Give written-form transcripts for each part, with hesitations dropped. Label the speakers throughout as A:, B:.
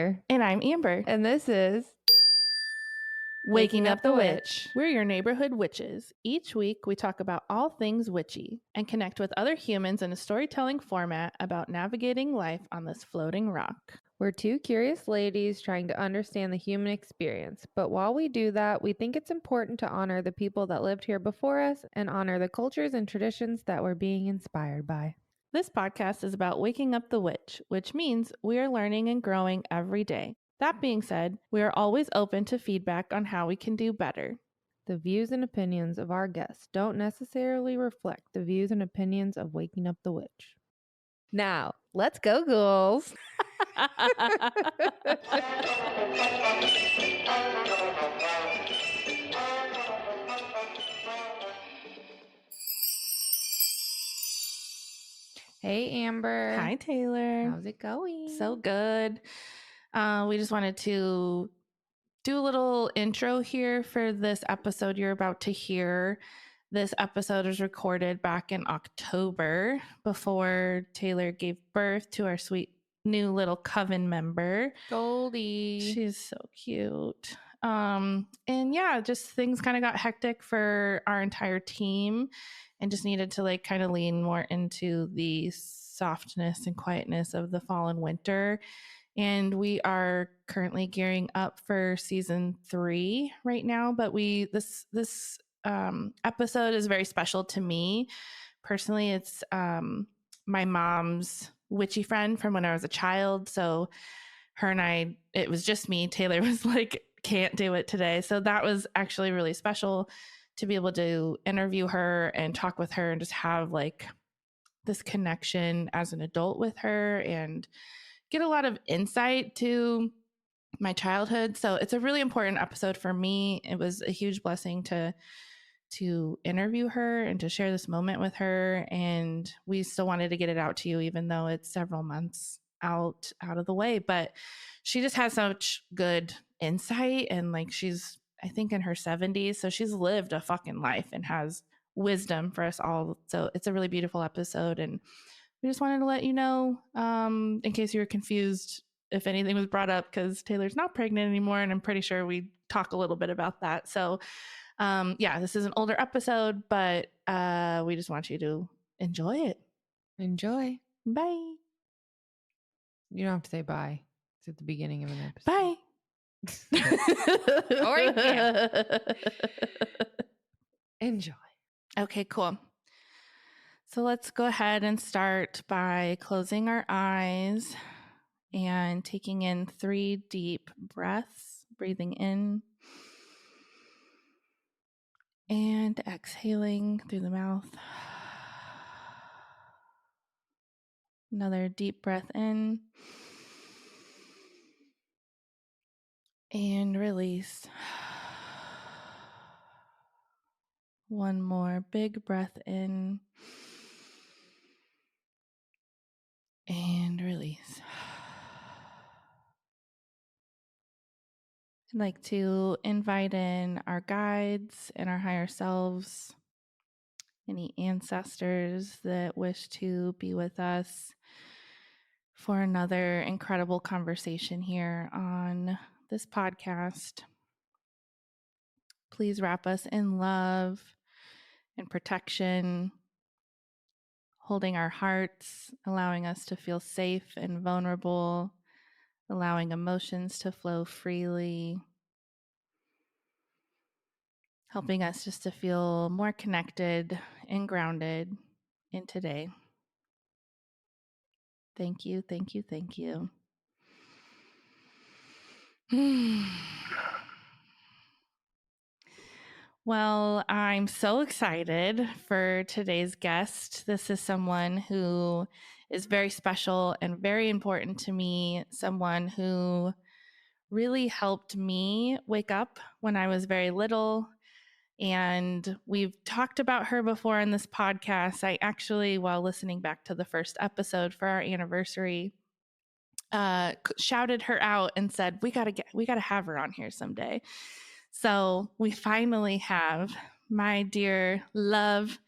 A: Taylor.
B: And I'm Amber.
A: And this is
B: Waking Up the Witch. We're your neighborhood witches. Each week, we talk about all things witchy and connect with other humans in a storytelling format about navigating life on this floating rock.
A: We're two curious ladies trying to understand the human experience. But while we do that, we think it's important to honor the people that lived here before us and honor the cultures and traditions that we're being inspired by.
B: This podcast is about waking up the witch, which means we are learning and growing every day. That being said, we are always open to feedback on how we can do better.
A: The views and opinions of our guests don't necessarily reflect the views and opinions of Waking Up the Witch. Now, let's go, ghouls. Hey, Amber.
B: Hi, Taylor.
A: How's it going?
B: So good. We just wanted to do a little intro here for this episode you're about to hear. This episode was recorded back in October before Taylor gave birth to our sweet new little coven member,
A: Goldie.
B: She's so cute. And yeah, just things kind of got hectic for our entire team and just needed to like kind of lean more into the softness and quietness of the fall and winter. And we are currently gearing up for season 3 right now. But this episode is very special to me personally. It's my mom's witchy friend from when I was a child. So her and I, it was just me. Taylor was like, can't do it today. So that was actually really special to be able to interview her and talk with her and just have like this connection as an adult with her and get a lot of insight to my childhood. So it's a really important episode for me. It was a huge blessing to interview her and to share this moment with her. And we still wanted to get it out to you, even though it's several months out of the way. But she just has such good insight. And like, she's, I think in her 70s. So she's lived a fucking life and has wisdom for us all. So it's a really beautiful episode. And we just wanted to let you know, in case you were confused if anything was brought up, because Taylor's not pregnant anymore. And I'm pretty sure we talk a little bit about that. So yeah, this is an older episode, but we just want you to enjoy it.
A: Enjoy.
B: Bye.
A: You don't have to say bye. It's at the beginning of an episode.
B: Bye.
A: Or you can. Enjoy.
B: Okay, cool. So let's go ahead and start by closing our eyes and taking in 3 deep breaths, breathing in and exhaling through the mouth. Another deep breath in and release. One more big breath in and release. I'd like to invite in our guides and our higher selves, any ancestors that wish to be with us for another incredible conversation here on this podcast. Please wrap us in love and protection, holding our hearts, allowing us to feel safe and vulnerable, allowing emotions to flow freely, helping us just to feel more connected and grounded in today. Thank you, thank you, thank you. Well, I'm so excited for today's guest. This is someone who is very special and very important to me, someone who really helped me wake up when I was very little. And we've talked about her before in this podcast. I actually, while listening back to the first episode for our anniversary, shouted her out and said, we gotta have her on here someday. So we finally have my dear love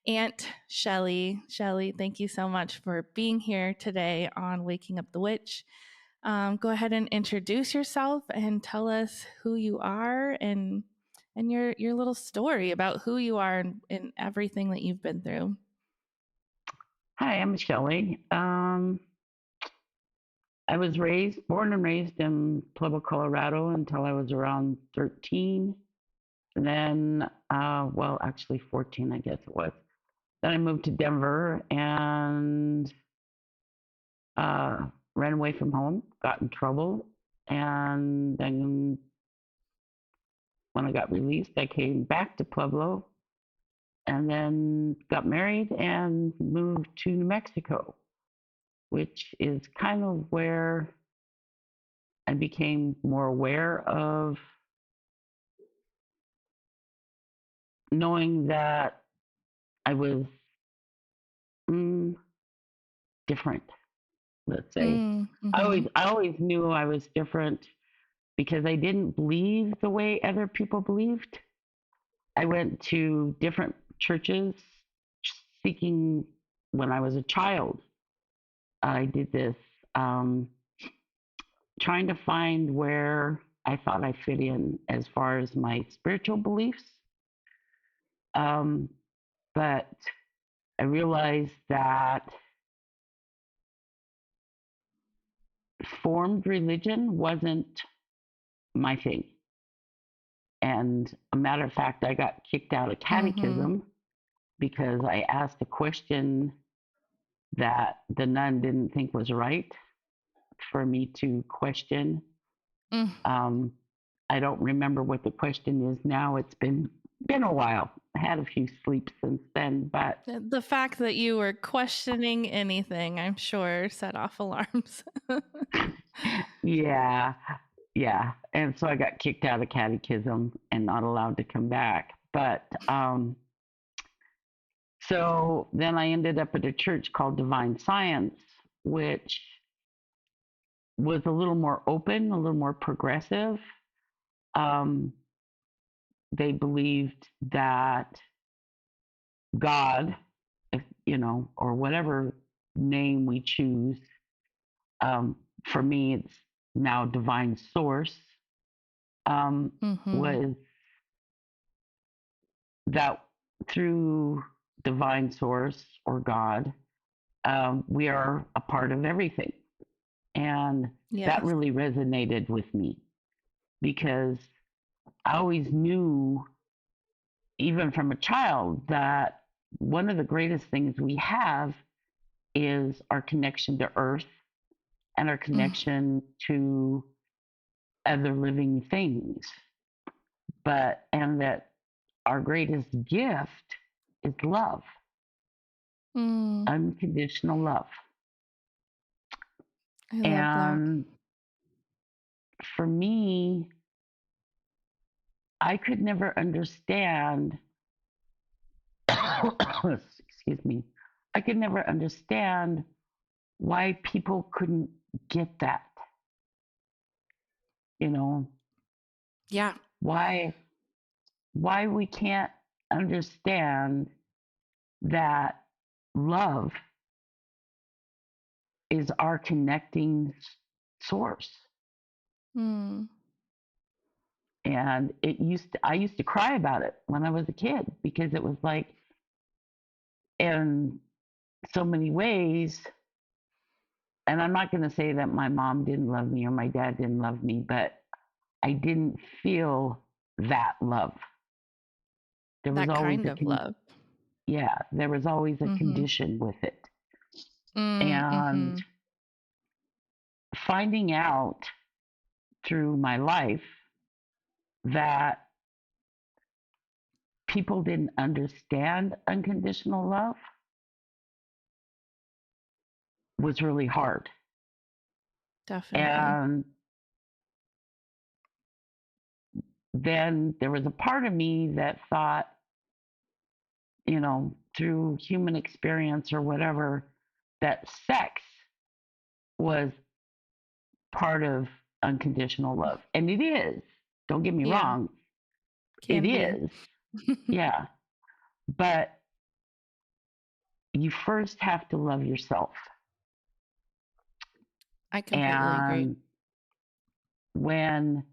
B: Aunt Shelly. Shelly, thank you so much for being here today on Waking Up the Witch. Go ahead and introduce yourself and tell us who you are and your little story about who you are and everything that you've been through.
C: Hi, I'm Shelly. I was born and raised in Pueblo, Colorado until I was around 13. And then, well, actually 14, I guess it was. Then I moved to Denver and ran away from home, got in trouble. And then when I got released, I came back to Pueblo and then got married and moved to New Mexico, which is kind of where I became more aware of knowing that I was mm, different, let's say.
B: Mm-hmm.
C: I always knew I was different because I didn't believe the way other people believed. I went to different churches seeking when I was a child. I did this um, trying to find where I thought I fit in as far as my spiritual beliefs. Um, but I realized that formed religion wasn't my thing. And a matter of fact, I got kicked out of
B: Mm-hmm.
C: catechism because I asked a question that the nun didn't think was right for me to question.
B: Mm.
C: Um, I don't remember what the question is now. It's been a while. I had a few sleeps since then, but
B: The fact that you were questioning anything, I'm sure, set off alarms.
C: yeah, yeah. And so I got kicked out of catechism and not allowed to come back. But so then I ended up at a church called Divine Science, which was a little more open, a little more progressive. Um, they believed that God, if, or whatever name we choose, for me, it's now divine source,
B: Mm-hmm.
C: was that through divine source or God, we are a part of everything. And that
B: Yes.
C: really resonated with me because I always knew, even from a child, that one of the greatest things we have is our connection to earth and our
B: Mm.
C: connection to other living things. And that our greatest gift is love,
B: Mm.
C: unconditional love.
B: I love that.
C: And for me, I could never understand, excuse me, I could never understand why people couldn't get that. You know,
B: Yeah.
C: why why we can't understand that love is our connecting source.
B: Mm.
C: And I used to cry about it when I was a kid because it was like, in so many ways, and I'm not going to say that my mom didn't love me or my dad didn't love me, but I didn't feel that love. There was
B: That
C: always
B: kind of love.
C: yeah, there was always a
B: Mm-hmm.
C: condition with it. And
B: Mm-hmm.
C: finding out through my life that people didn't understand unconditional love was really hard.
B: Definitely.
C: And then there was a part of me that thought, through human experience or whatever, that sex was part of unconditional love. And it is. Don't get me
B: Yeah.
C: wrong. It
B: Can be.
C: is. Yeah. But you first have to love yourself.
B: I completely agree.
C: And when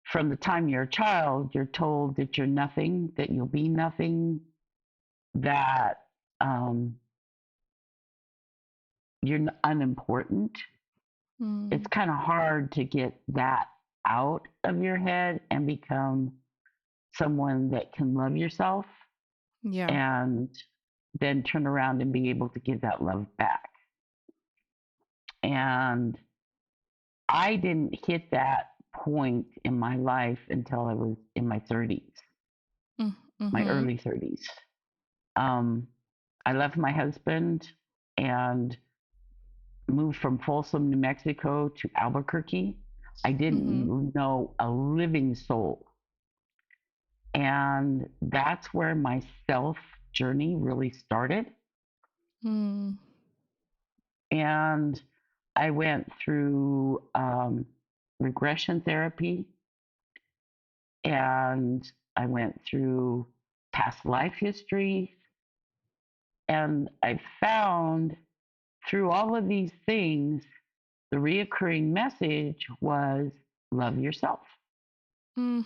C: from the time you're a child, you're told that you're nothing, that you'll be nothing, that you're unimportant, it's
B: Mm.
C: kind of hard to get that out of your head and become someone that can love yourself
B: Yeah.
C: and then turn around and be able to give that love back. And I didn't hit that point in my life until I was in my 30s, my
B: Mm-hmm.
C: early 30s. Um, I left my husband and moved from Folsom, New Mexico to Albuquerque. I
B: Mm-hmm.
C: didn't know a living soul. And that's where my self journey really started.
B: Mm.
C: And I went through regression therapy, and I went through past life history. And I found through all of these things, the reoccurring message was love yourself.
B: Mm.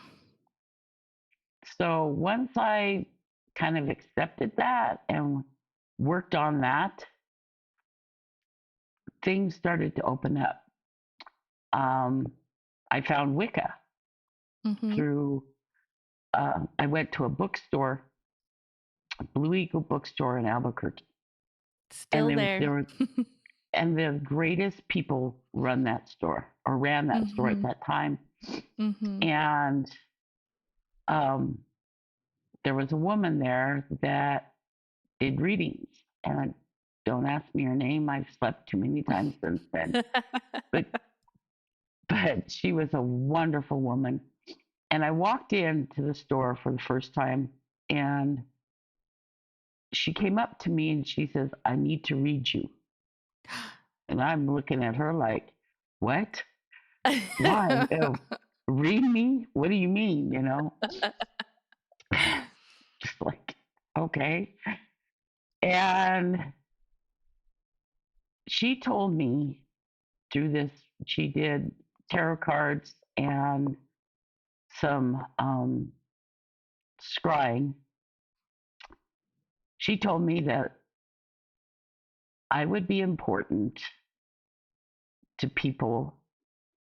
C: So once I kind of accepted that and worked on that, things started to open up. I found Wicca
B: Mm-hmm.
C: through, I went to a bookstore, Blue Eagle bookstore in Albuquerque. And
B: Still there.
C: there were, and the greatest people run that store or ran that store at
B: Mm-hmm.
C: that time.
B: Mm-hmm.
C: And um, there was a woman there that did readings. And don't ask me her name. I've slept too many times since then. But but she was a wonderful woman. And I walked into the store for the first time, and she came up to me and she says, "I need to read you." And I'm looking at her like, "What? Why? Read me? What do you mean? Just like, okay. And she told me through this, she did tarot cards and some scrying. She told me that I would be important to people,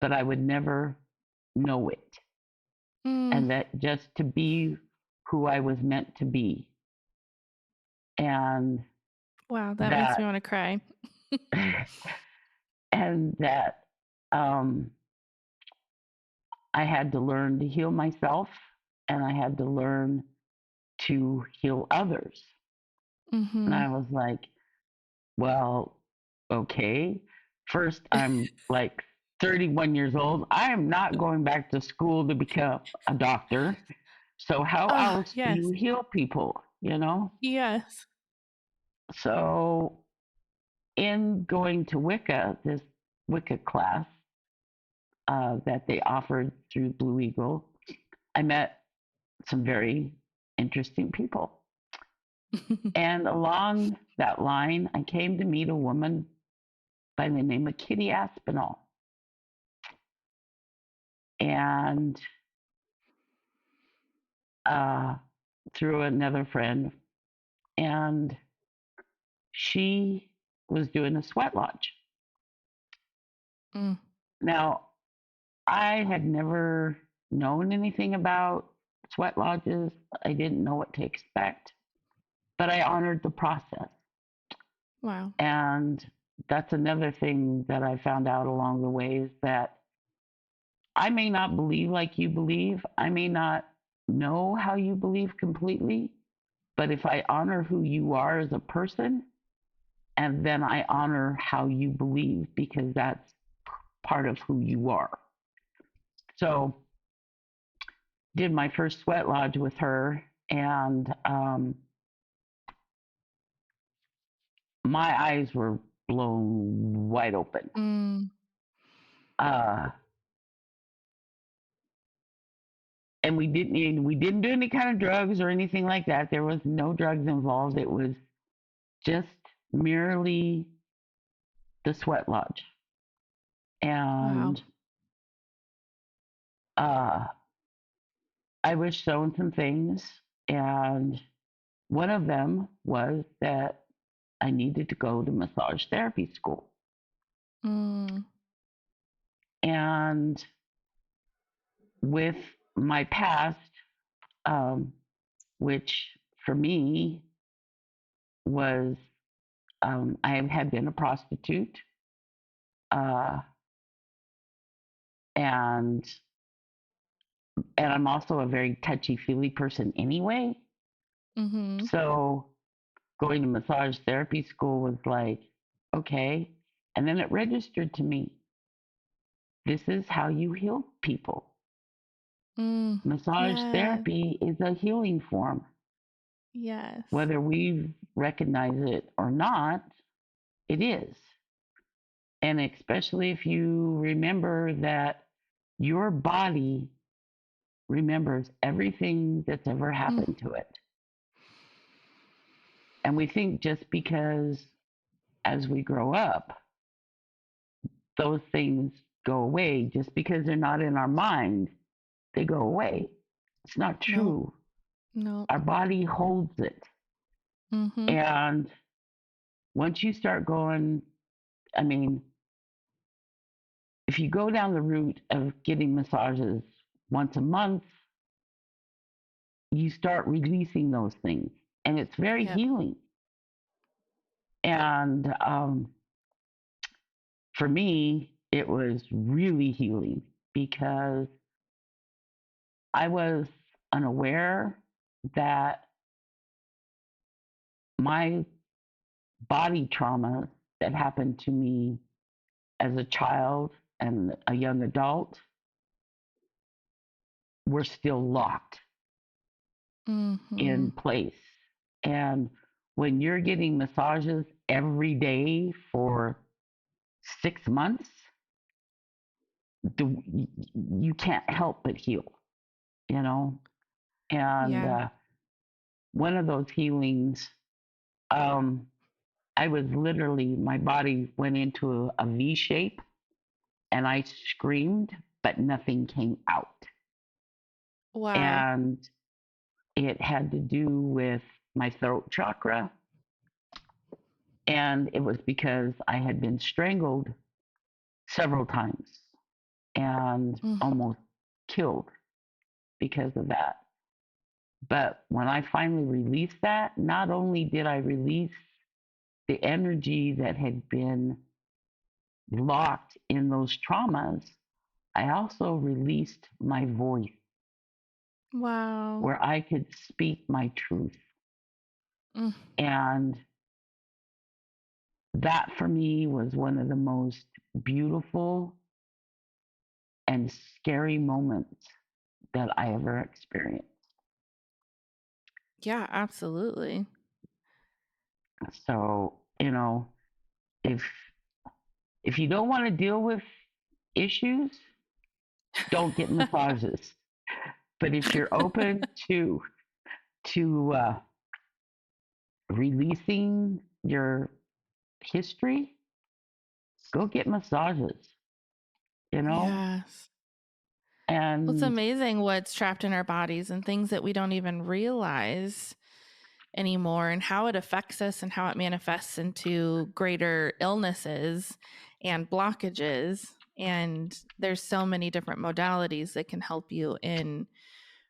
C: but I would never know it.
B: Mm.
C: And that just to be who I was meant to be. And
B: Wow, that makes me
C: that,
B: want to cry.
C: and that I had to learn to heal myself, and I had to learn to heal others. And
B: Mm-hmm.
C: I was like, well, okay. First, I'm like 31 years old. I am not going back to school to become a doctor. So, how
B: Oh,
C: else do you
B: yes.
C: heal people?
B: Yes.
C: So, in going to Wicca, this Wicca class that they offered through Blue Eagle, I met some very interesting people. And along that line, I came to meet a woman by the name of Kitty Aspinall. And uh, through another friend, and she was doing a sweat lodge.
B: Mm.
C: Now, I had never known anything about sweat lodges. I didn't know what to expect, but I honored the process.
B: Wow.
C: And that's another thing that I found out along the way is that I may not believe like you believe. I may not know how you believe completely, but if I honor who you are as a person, and then I honor how you believe because that's part of who you are. So, did my first sweat lodge with her, and my eyes were blown wide open.
B: Mm.
C: Uh, and we didn't do any kind of drugs or anything like that. There was no drugs involved. It was just merely the sweat lodge.
B: Wow.
C: And I was shown some things, and one of them was that I needed to go to massage therapy school.
B: Mm.
C: And with my past, um, which for me was I had been a prostitute, uh, and I'm also a very touchy feely person anyway.
B: Mm-hmm.
C: So going to massage therapy school was like, okay. And then it registered to me, this is how you heal people.
B: Mm.
C: Massage
B: Yeah.
C: therapy is a healing form.
B: Yes.
C: Whether we recognize it or not, it is. And especially if you remember that your body remembers everything that's ever
B: Mm.
C: happened to it. And we think just because as we grow up, those things go away, just because they're not in our mind, they go away. It's not
B: Nope.
C: true.
B: Nope.
C: Our body holds it.
B: Mm-hmm.
C: And once you start going, I mean, if you go down the route of getting massages once a month, you start releasing those things. And it's very
B: Yep.
C: healing. And for me, it was really healing because I was unaware that my body trauma that happened to me as a child and a young adult were still locked
B: Mm-hmm.
C: in place. And when you're getting massages every day for 6 months, you can't help but heal, you know? And
B: Yeah.
C: one of those healings, um, I was literally, my body went into a V shape and I screamed, but nothing came out.
B: Wow.
C: And it had to do with my throat chakra. And it was because I had been strangled several times and
B: Mm.
C: almost killed because of that. But when I finally released that, not only did I release the energy that had been locked in those traumas, I also released my voice
B: Wow.
C: where I could speak my truth.
B: Mm.
C: And that for me was one of the most beautiful and scary moments that I ever experienced.
B: Yeah, absolutely.
C: So, if you don't want to deal with issues, don't get massages. But if you're open to releasing your history, go get massages. You know,
B: Yes. Well, it's
C: and
B: amazing what's trapped in our bodies and things that we don't even realize anymore, and how it affects us and how it manifests into greater illnesses and blockages. And there's so many different modalities that can help you in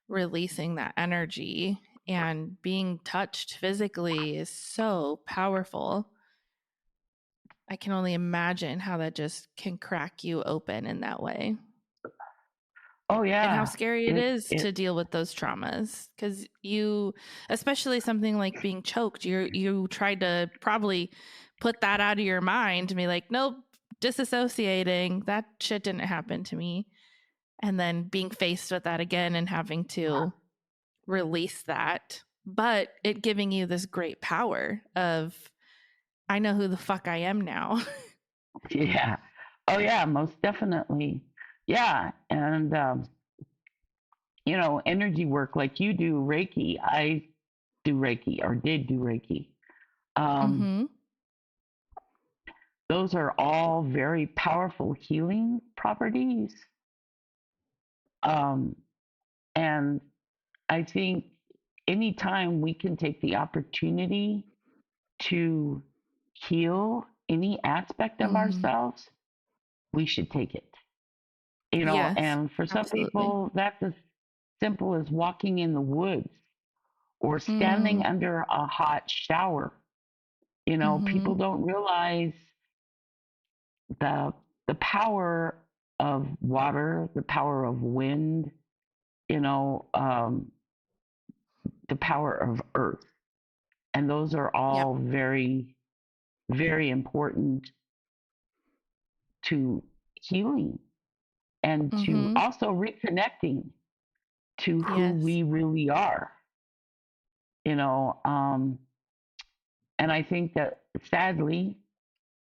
B: releasing that energy. And being touched physically is so powerful. I can only imagine how that just can crack you open in that way.
C: oh
B: And how
C: yeah,
B: scary it
C: it
B: is
C: it
B: to deal with those traumas, because you, especially something like being choked, you tried to probably put that out of your mind and be like, nope, disassociating, that shit didn't happen to me. And then being faced with that again and having to release that, but it giving you this great power of, I know who the fuck I am now.
C: yeah, oh yeah, most definitely, yeah, and energy work like you do Reiki. I do Reiki or did do Reiki. Um,
B: Mm-hmm.
C: those are all very powerful healing properties. And I think anytime we can take the opportunity to heal any aspect of ourselves, we should take it.
B: Yes,
C: And for some
B: absolutely.
C: people, that's as simple as walking in the woods or standing under a hot shower. People don't realize the the power of water, the power of wind, the power of earth. And those are
B: Yep.
C: all very, very important to healing and to also reconnecting to who
B: Yes.
C: we really are. And I think that sadly,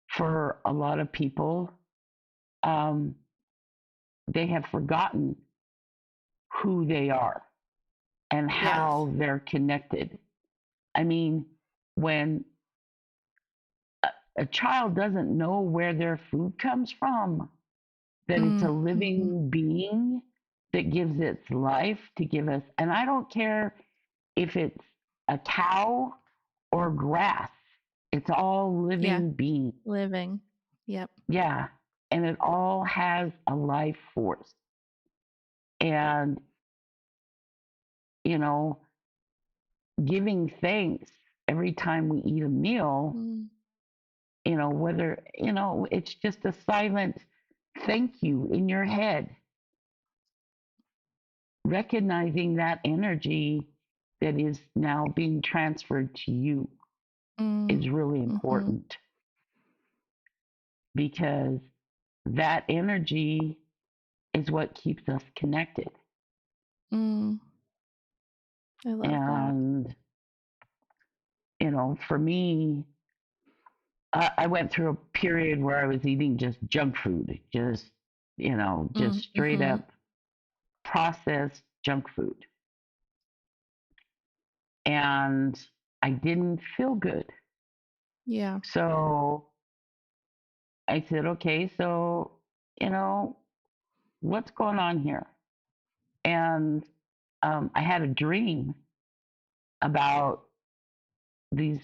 C: for a lot of people, they have forgotten who they are and how they're connected. I mean, when a child doesn't know where their food comes from, that it's a living being that gives its life to give us. And I don't care if it's a cow or grass, it's all living beings.
B: Living. Yep.
C: Yeah. And it all has a life force. And, giving thanks every time we eat a meal, whether, it's just a silent thank you in your head. Recognizing that energy that is now being transferred to you is really important because that energy is what keeps us connected.
B: I love
C: And, for me, I went through a period where I was eating just junk food, just straight up processed junk food. And I didn't feel good.
B: Yeah.
C: So I said, okay, so, what's going on here? And I had a dream about these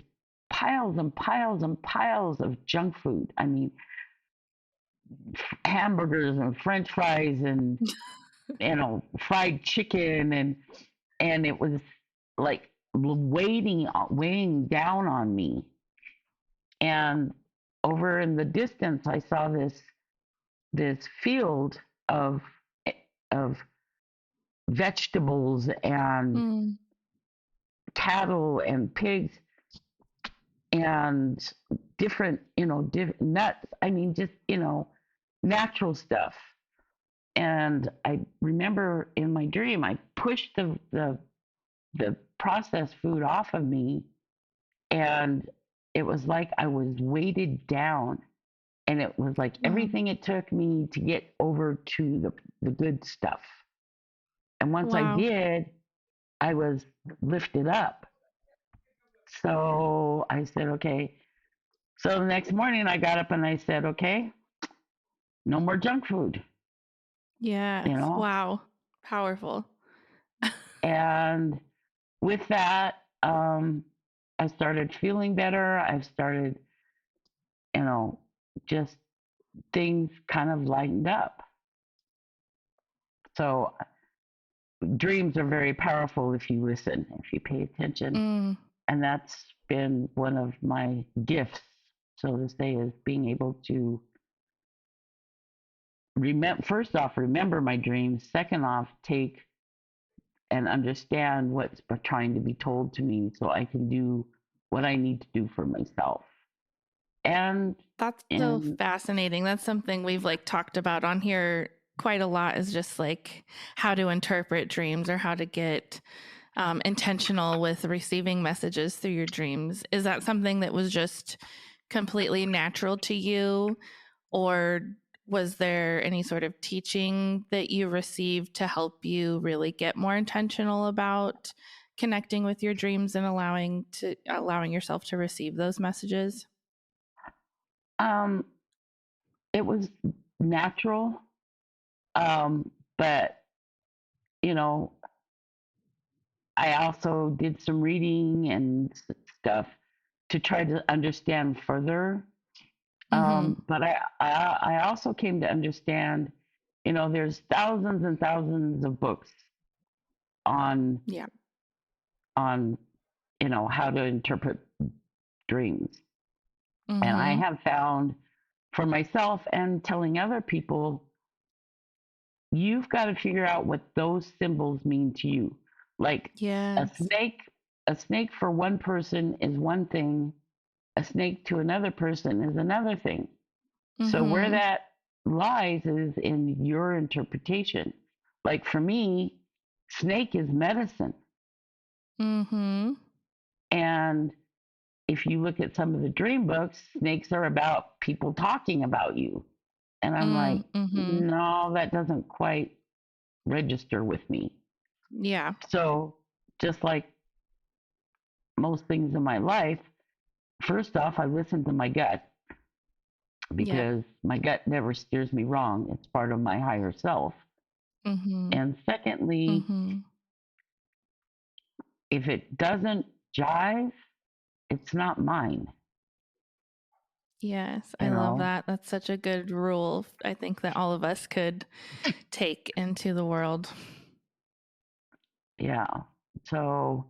C: piles and piles and piles of junk food. I mean, hamburgers and French fries and fried chicken and it was like weighing down on me. And over in the distance, I saw this field of vegetables and cattle and pigs and different nuts. I mean, just natural stuff. And I remember in my dream, I pushed the processed food off of me, and it was like I was weighted down, and it was like everything it took me to get over to the good stuff. And once I did, I was lifted up. So I said, okay. So the next morning I got up and I said, okay, no more junk food.
B: Yes. Wow. Powerful.
C: And with that, I started feeling better. I started, just things kind of lightened up. So dreams are very powerful if you listen, if you pay attention. And that's been one of my gifts, so to say, is being able to first off, remember my dreams. Second off, take and understand what's trying to be told to me so I can do what I need to do for myself. And
B: that's so fascinating. That's something we've talked about on here quite a lot, is just how to interpret dreams or how to get intentional with receiving messages through your dreams. Is that something that was just completely natural to you, or was there any sort of teaching that you received to help you really get more intentional about connecting with your dreams and allowing yourself to receive those messages?
C: it was natural. But you know, I also did some reading and stuff to try to understand further. But I also came to understand, there's thousands and thousands of books on
B: Yeah.
C: on how to interpret dreams, and I have found for myself and telling other people, you've got to figure out what those symbols mean to you. Like a
B: Yes.
C: snake for one person is one thing, a snake to another person is another thing. So where that lies is in your interpretation. Like for me, snake is medicine. And if you look at some of the dream books, snakes are about people talking about you. And I'm like, no, that doesn't quite register with me.
B: Yeah.
C: So just like most things in my life, first off, I listen to my gut because my gut never steers me wrong. It's part of my higher self. And secondly, if it doesn't jive, it's not mine.
B: Yes, I love that. That's such a good rule. I think that all of us could take into the world.
C: Yeah. So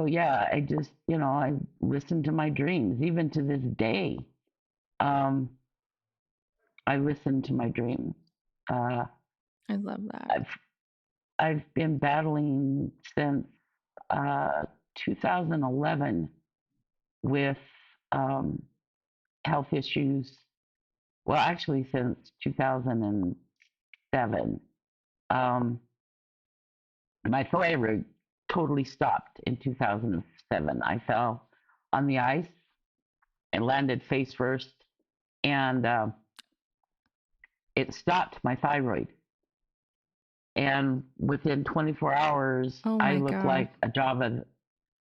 C: yeah, I just, I listen to my dreams. Even to this day, I listen to my dreams.
B: I love that.
C: I've been battling since 2011 with health issues. Well, actually, since 2007. My thyroid totally stopped in 2007. I fell on the ice and landed face first, and it stopped my thyroid. And within 24 hours, I looked like a Java.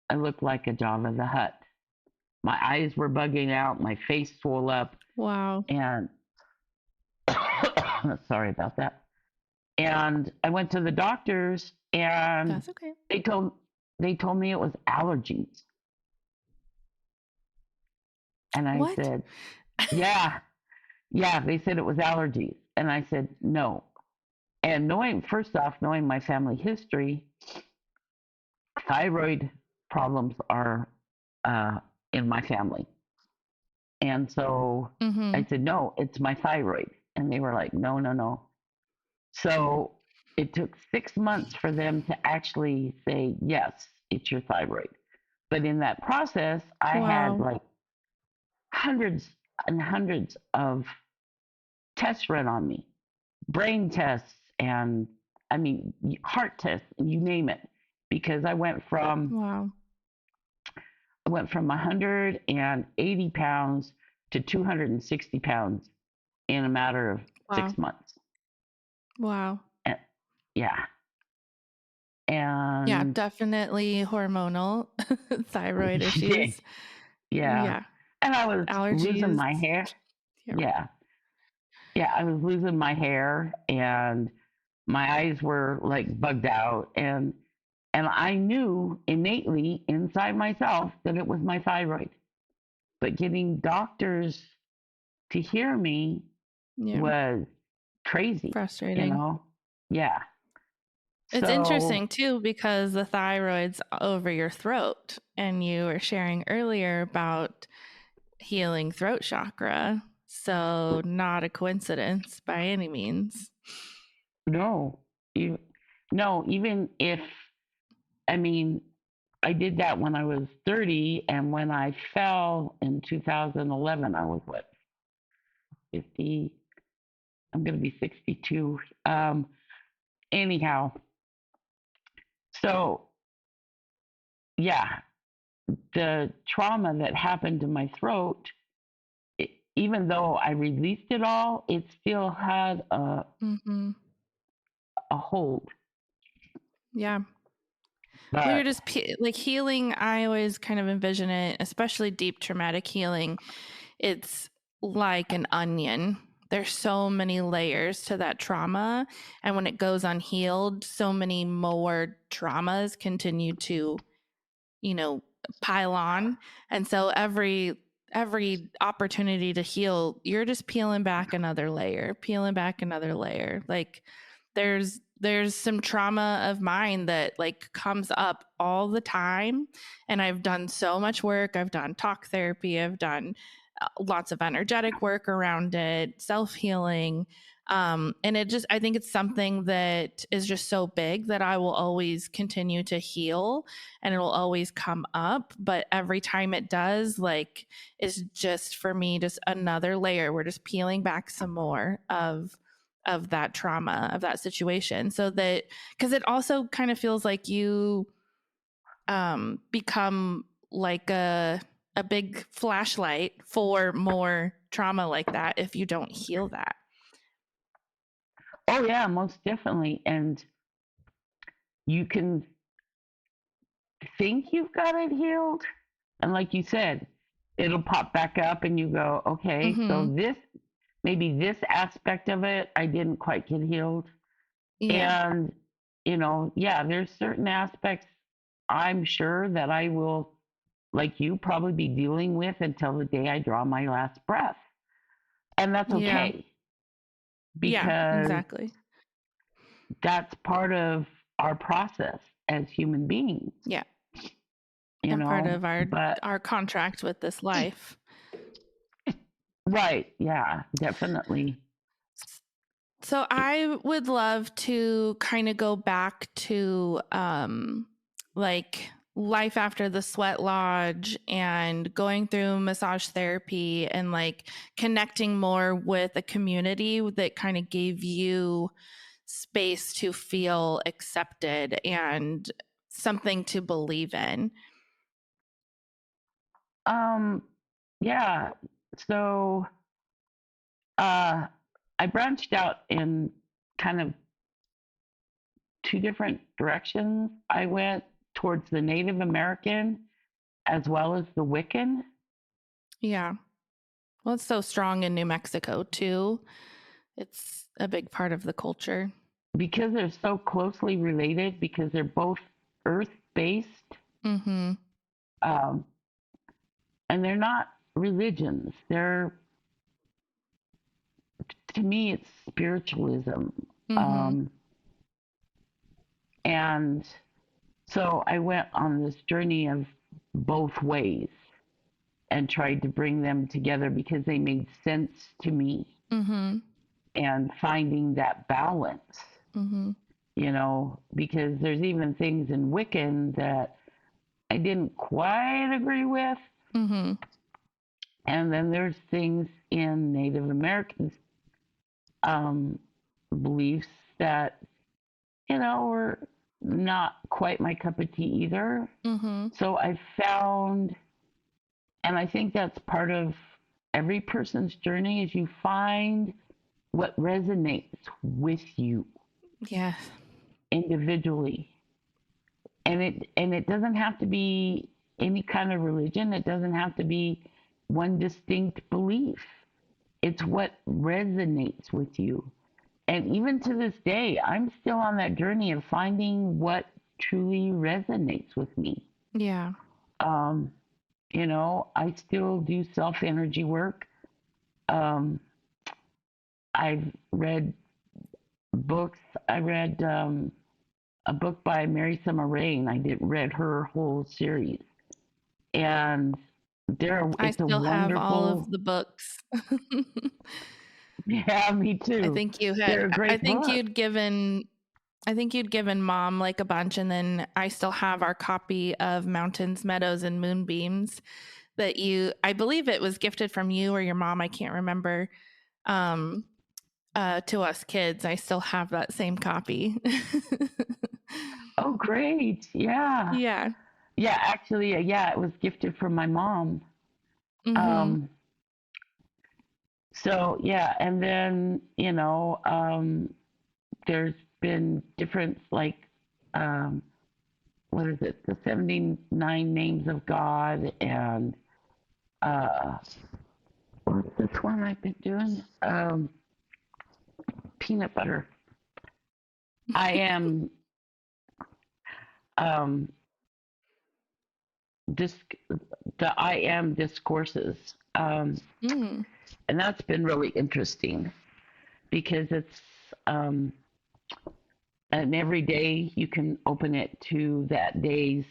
C: I looked like a Java the Hutt. My eyes were bugging out. My face swelled up.
B: Wow.
C: And sorry about that. And I went to the doctors, and
B: that's okay.
C: They told me it was allergies. And I said, yeah. They said it was allergies. And I said, no. And knowing my family history, thyroid problems are in my family. And so I said, no, it's my thyroid. And they were like, no. So it took 6 months for them to actually say, yes, it's your thyroid. But in that process, I had like hundreds and hundreds of tests run on me, brain tests, and heart tests, you name it, because I went from 180 pounds to 260 pounds in a matter of 6 months.
B: Wow.
C: And, yeah. And
B: yeah, definitely hormonal thyroid issues.
C: Yeah. And I was
B: allergies.
C: Losing my hair. Yeah. I was losing my hair, and my eyes were like bugged out, and I knew innately inside myself that it was my thyroid. But getting doctors to hear me was crazy.
B: Frustrating.
C: Yeah.
B: It's interesting too, because the thyroid's over your throat, and you were sharing earlier about healing throat chakra. So not a coincidence by any means.
C: No, even if, I did that when I was 30, and when I fell in 2011, I was what, 50? I'm going to be 62. Anyhow, so yeah, the trauma that happened to my throat, even though I released it all, it still had a hold.
B: Yeah. Well, you're
C: But
B: just like healing. I always kind of envision it, especially deep traumatic healing. It's like an onion. There's so many layers to that trauma. And when it goes unhealed, so many more traumas continue to, pile on. And so every opportunity to heal, you're just peeling back another layer, Like there's some trauma of mine that like comes up all the time, and I've done so much work. I've done talk therapy, I've done lots of energetic work around it, self-healing. And I think it's something that is just so big that I will always continue to heal, and it'll always come up. But every time it does, like, it's just for me, just another layer. We're just peeling back some more of that trauma, of that situation, so that, because it also kind of feels like you become like a big flashlight for more trauma like that if you don't heal that.
C: oh yeah, most definitely. And you can think you've got it healed, and like you said, it'll pop back up, and you go, okay, so
B: Mm-hmm.
C: this aspect of it, I didn't quite get healed.
B: Yeah.
C: And, yeah, there's certain aspects I'm sure that I will, like you, probably be dealing with until the day I draw my last breath. And that's
B: Yeah.
C: okay
B: Yeah,
C: because
B: exactly.
C: that's part of our process as human beings,
B: Yeah. And part of
C: but
B: our contract with this life.
C: right, yeah, definitely.
B: So I would love to kind of go back to like life after the sweat lodge and going through massage therapy and like connecting more with a community that kind of gave you space to feel accepted and something to believe in.
C: Um, yeah. So I branched out in kind of two different directions. I went towards the Native American as well as the Wiccan.
B: Yeah. Well, it's so strong in New Mexico too. It's a big part of the culture.
C: Because they're so closely related, because they're both earth based,
B: Mm-hmm.
C: um, and they're not religions. To me, it's spiritualism.
B: Mm-hmm.
C: Um, and so I went on this journey of both ways and tried to bring them together because they made sense to me,
B: Mm-hmm.
C: and finding that balance,
B: Mm-hmm.
C: because there's even things in Wiccan that I didn't quite agree with.
B: Mm-hmm.
C: And then there's things in Native Americans' um, beliefs that, were not quite my cup of tea either.
B: Mm-hmm.
C: So I found, and I think that's part of every person's journey, is you find what resonates with you
B: Yes.
C: individually. And it doesn't have to be any kind of religion. It doesn't have to be one distinct belief. It's what resonates with you. And even to this day, I'm still on that journey of finding what truly resonates with me.
B: Yeah.
C: Um, I still do self energy work. Um, I've read books. I read a book by Mary Summer Rain. I read her whole series, and
B: I
C: it's a
B: still have all of
C: wonderful.
B: the books.
C: Yeah, me
B: I
C: too.
B: think you had
C: They're a
B: I
C: great
B: think
C: book.
B: you'd given I think you'd given mom like a bunch, and then I still have our copy of Mountains, Meadows, and Moonbeams that I believe it was gifted from you or your mom, I can't remember. Um to us kids. I still have that same copy.
C: Oh, great! Yeah,
B: Yeah.
C: yeah. Actually, yeah, it was gifted from my mom.
B: Mm-hmm.
C: Um, so yeah, and then there's been different, like, um, what is it? The 79 names of God, and what's this one I've been doing? Peanut butter. I am the I am discourses, and that's been really interesting because it's and every day you can open it to that day's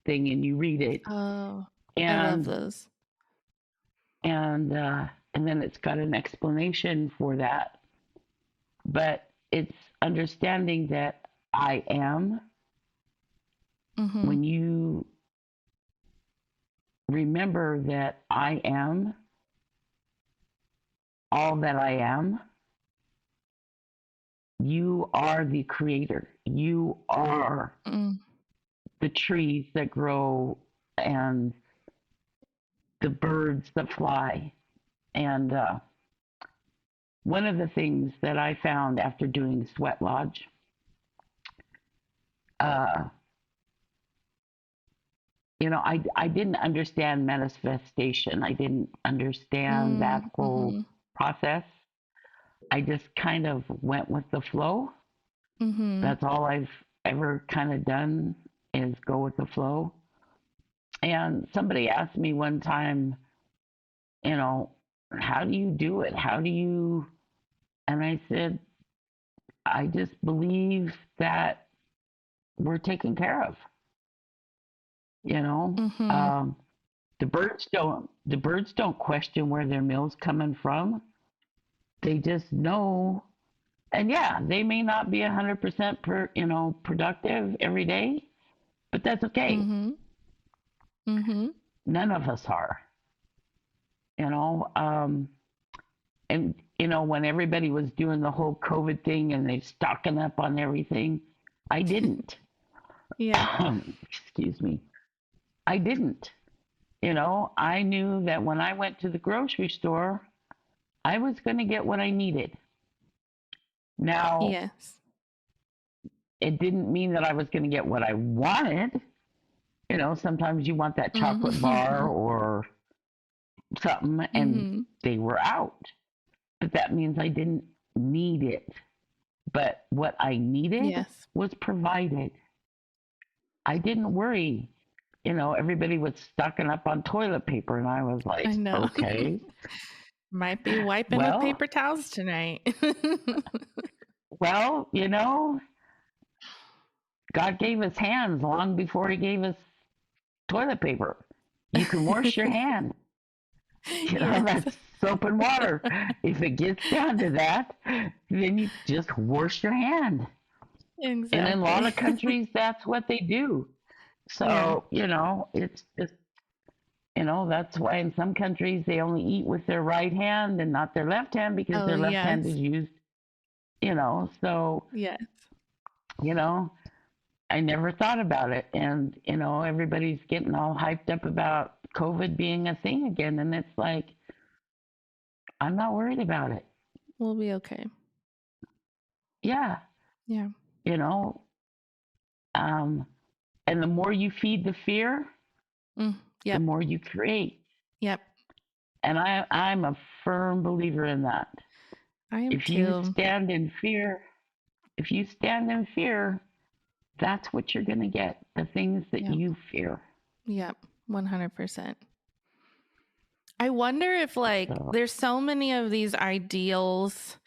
C: thing and you read it.
B: Oh,
C: and
B: I love those.
C: And then it's got an explanation for that, but it's understanding that I am. When you remember that I am all that I am, you are the creator. You are the trees that grow and the birds that fly. And one of the things that I found after doing Sweat Lodge, I didn't understand manifestation. I didn't understand that whole process. I just kind of went with the flow. That's all I've ever kind of done, is go with the flow. And somebody asked me one time, how do you do it? And I said, I just believe that we're taken care of. The birds don't question where their meal's coming from. They just know. And yeah, they may not be 100% productive every day, but that's okay. None of us are. And when everybody was doing the whole COVID thing and they stocking up on everything, I didn't. Excuse me. I didn't. I knew that when I went to the grocery store, I was going to get what I needed. Now, it didn't mean that I was going to get what I wanted. Sometimes you want that chocolate bar or something, and they were out. But that means I didn't need it. But what I needed was provided. I didn't worry. Everybody was stocking up on toilet paper, and I was like, okay.
B: Might be wiping with paper towels tonight.
C: Well, God gave us hands long before he gave us toilet paper. You can wash your hand. That's soap and water. If it gets down to that, then you just wash your hand.
B: Exactly.
C: And in a lot of countries, that's what they do. So, it's just, that's why in some countries they only eat with their right hand and not their left hand, because their left hand is used, so, I never thought about it. And, everybody's getting all hyped up about COVID being a thing again. And it's like, I'm not worried about it.
B: We'll be okay.
C: Yeah. And the more you feed the fear, the more you create. And I'm a firm believer in that.
B: I am
C: if
B: too.
C: you stand in fear, that's what you're going to get. The things that you fear.
B: 100%. I wonder if there's so many of these ideals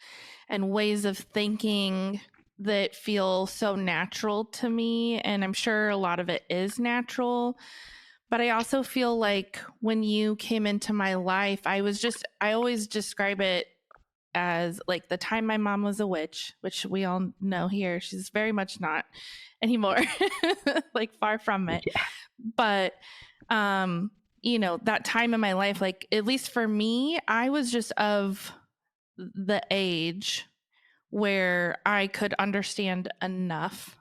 B: and ways of thinking that feel so natural to me. And I'm sure a lot of it is natural. But I also feel like when you came into my life, I always describe it as like the time my mom was a witch, which we all know here. She's very much not anymore, like far from it.
C: Yeah.
B: But, that time in my life, like at least for me, I was just of the age where I could understand enough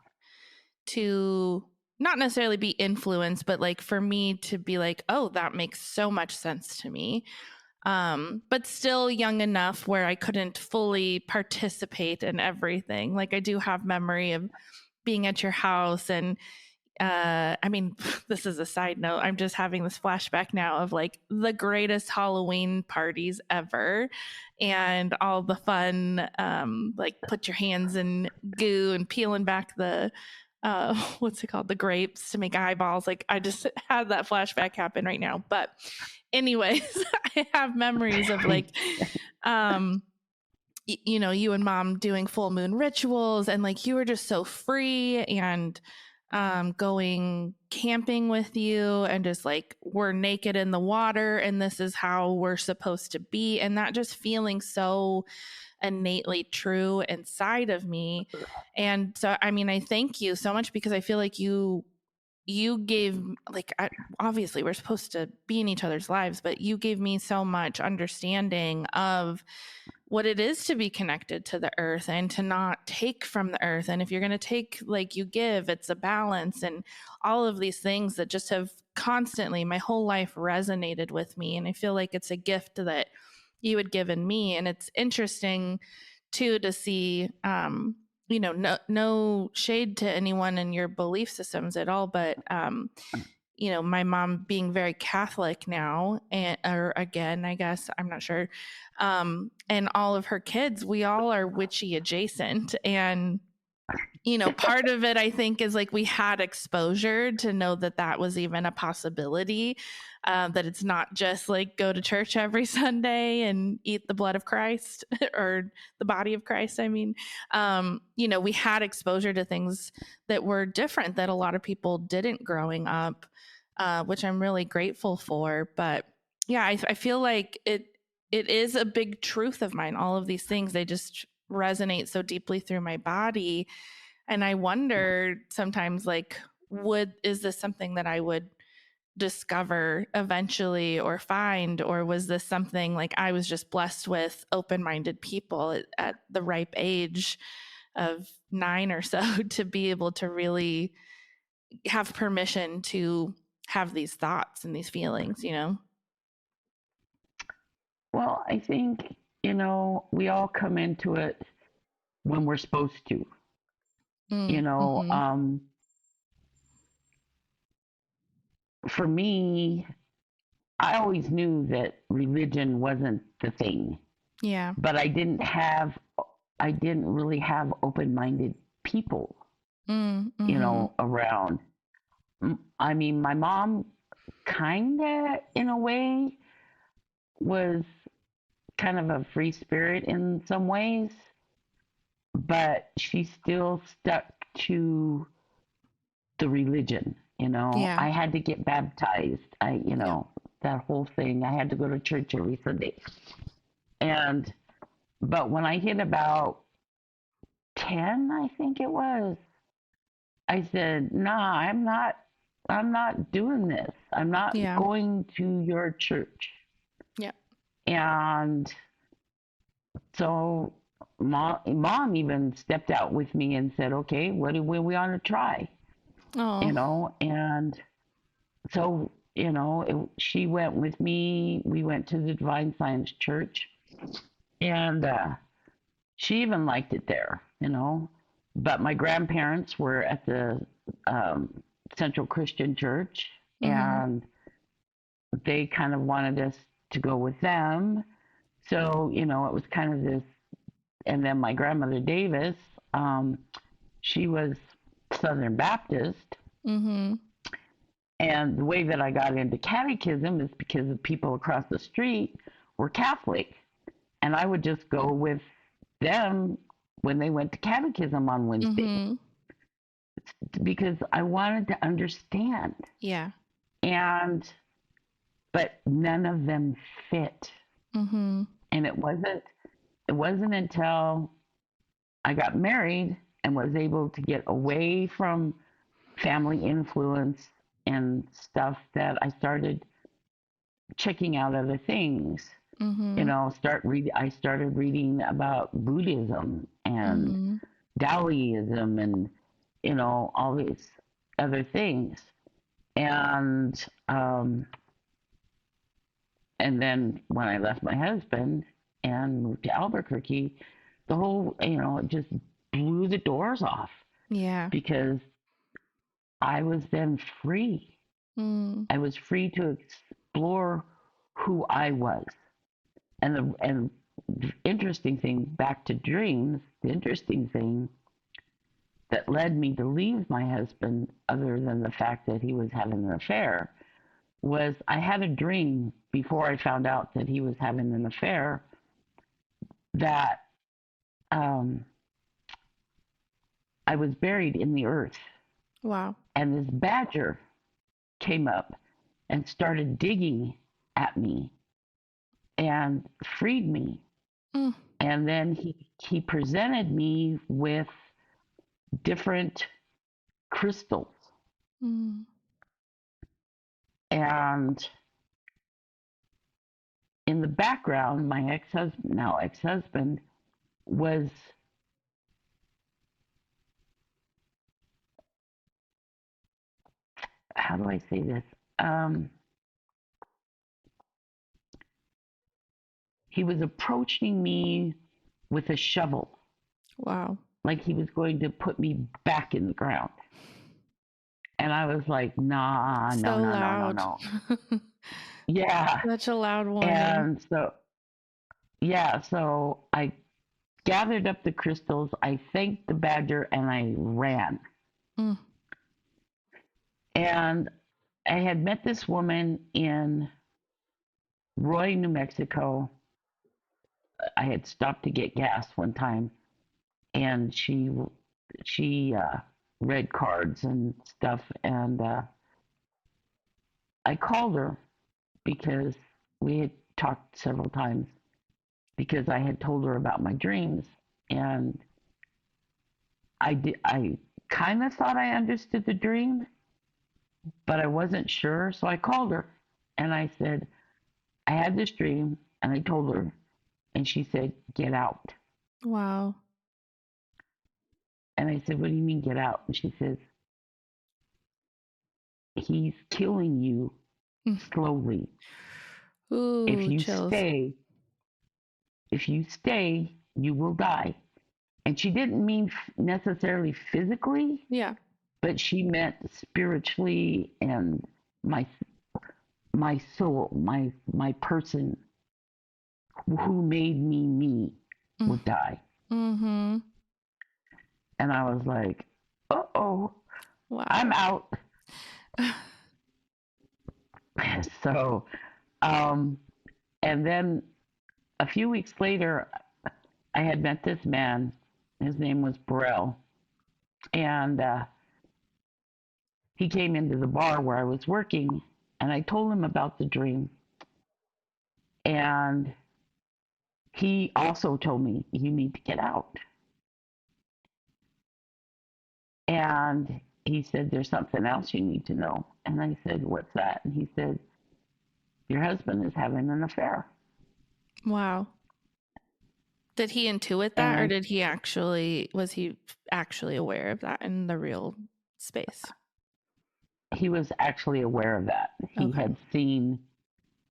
B: to not necessarily be influenced, but like for me to be like, oh, that makes so much sense to me. But still young enough where I couldn't fully participate in everything. Like I do have memory of being at your house and I mean, this is a side note. I'm just having this flashback now of like the greatest Halloween parties ever and all the fun, like put your hands in goo and peeling back the, what's it called? The grapes to make eyeballs. Like I just had that flashback happen right now. But anyways, I have memories of like, you know, you and mom doing full moon rituals and like you were just so free and going camping with you and just like we're naked in the water and this is how we're supposed to be, and that just feeling so innately true inside of me. And so I mean, I thank you so much because I feel like you gave like obviously we're supposed to be in each other's lives, but you gave me so much understanding of what it is to be connected to the earth and to not take from the earth. And if you're going to take, like you give, it's a balance, and all of these things that just have constantly my whole life resonated with me. And I feel like it's a gift that you had given me. And it's interesting too to see, you know, no shade to anyone in your belief systems at all, but you know, my mom being very Catholic now, and or again, I guess I'm not sure, and all of her kids, we all are witchy adjacent, and you know, part of it I think is like we had exposure to know that that was even a possibility, that it's not just like go to church every Sunday and eat the blood of Christ or the body of Christ. I mean, you know, we had exposure to things that were different that a lot of people didn't growing up, which I'm really grateful for. But yeah, I feel like it is a big truth of mine. All of these things, they just resonate so deeply through my body. And I wonder sometimes, like, is this something that I would discover eventually or find, or was this something like I was just blessed with open-minded people at the ripe age of 9 or so to be able to really have permission to have these thoughts and these feelings, you know?
C: Well, I think, you know, we all come into it when we're supposed to. You know,
B: Mm-hmm.
C: For me, I always knew that religion wasn't the thing,
B: Yeah.
C: but I didn't really have open-minded people, you
B: Mm-hmm.
C: know, around. I mean, my mom kind of, in a way, was kind of a free spirit in some ways, but she still stuck to the religion. You know,
B: Yeah.
C: I had to get baptized. You
B: Yep.
C: know, that whole thing. I had to go to church every Sunday. And, but when I hit about 10, I think it was, I said, nah, I'm not doing this. I'm not
B: Yeah.
C: going to your church.
B: Yeah.
C: And so mom even stepped out with me and said, okay, what do we want to try? You
B: Oh.
C: know, and so, you know, she went with me. We went to the Divine Science Church, and she even liked it there, you know. But my grandparents were at the um, Central Christian Church,
B: Mm-hmm.
C: and they kind of wanted us to go with them. So, you know, it was kind of this. And then my grandmother Davis, um, she was Southern Baptist.
B: Mm-hmm.
C: And the way that I got into catechism is because the people across the street were Catholic. And I would just go with them when they went to catechism on Wednesday
B: Mm-hmm.
C: because I wanted to understand.
B: Yeah.
C: And, but none of them fit.
B: Mm-hmm.
C: And it wasn't until I got married and was able to get away from family influence and stuff that I started checking out other things. You
B: Mm-hmm.
C: know, I started reading about Buddhism and
B: Mm-hmm.
C: Taoism and, you know, all these other things. And and then when I left my husband and moved to Albuquerque, the whole, you know, it just blew the doors off
B: Yeah.
C: because I was then free.
B: Mm.
C: I was free to explore who I was. And the interesting thing, back to dreams, the interesting thing that led me to leave my husband, other than the fact that he was having an affair, was I had a dream before I found out that he was having an affair that um, I was buried in the earth.
B: Wow.
C: And this badger came up and started digging at me and freed me.
B: Mm.
C: And then he presented me with different crystals.
B: Mm.
C: And in the background, my now ex-husband, was how do I say this? He was approaching me with a shovel,
B: Wow.
C: like he was going to put me back in the ground. And I was like, nah, no,
B: So
C: no, no, no,
B: loud.
C: no. Yeah.
B: Such a loud warning.
C: And so I gathered up the crystals, I thanked the badger, and I ran.
B: Mm.
C: And I had met this woman in Roy, New Mexico. I had stopped to get gas one time, and she read cards and stuff, and I called her because we had talked several times, because I had told her about my dreams, and I kind of thought I understood the dream, but I wasn't sure. So I called her and I said, I had this dream, and I told her, and she said, get out.
B: Wow.
C: And I said, what do you mean get out? And she says, he's killing you slowly.
B: Ooh,
C: If you
B: chills.
C: stay, you will die. And she didn't mean necessarily physically.
B: Yeah.
C: But she meant spiritually, and my soul, my person who made me would die.
B: Mm-hmm.
C: And I was like, uh-oh,
B: wow.
C: I'm out. So, and then a few weeks later, I had met this man. His name was Burrell. And he came into the bar where I was working, and I told him about the dream. And he also told me, you need to get out. And he said, there's something else you need to know. And I said, what's that? And he said, your husband is having an affair.
B: Wow. Did he intuit that, or was he actually aware of that in the real space?
C: He was actually aware of that. He had seen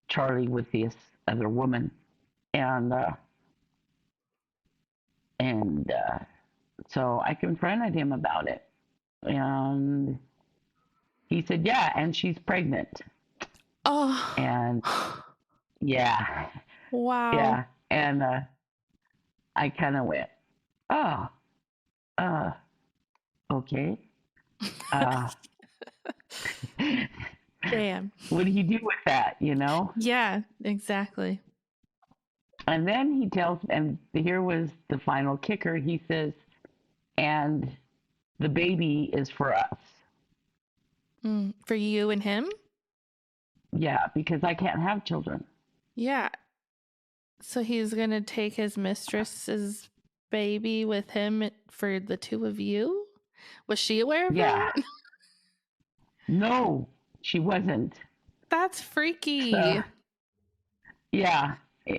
C: Charlie with this other woman. And so I confronted him about it. And he said, yeah, and she's pregnant.
B: Oh.
C: And yeah.
B: Wow.
C: Yeah. And I kind of went, oh, okay.
B: Damn.
C: What do you do with that,
B: Yeah, exactly.
C: And then he tells, and here was the final kicker. He says, and the baby is for us.
B: For you and him?
C: Yeah, because I can't have children.
B: Yeah. So he's going to take his mistress's baby with him for the two of you? Was she aware of that?
C: No, she wasn't.
B: That's freaky.
C: So, yeah,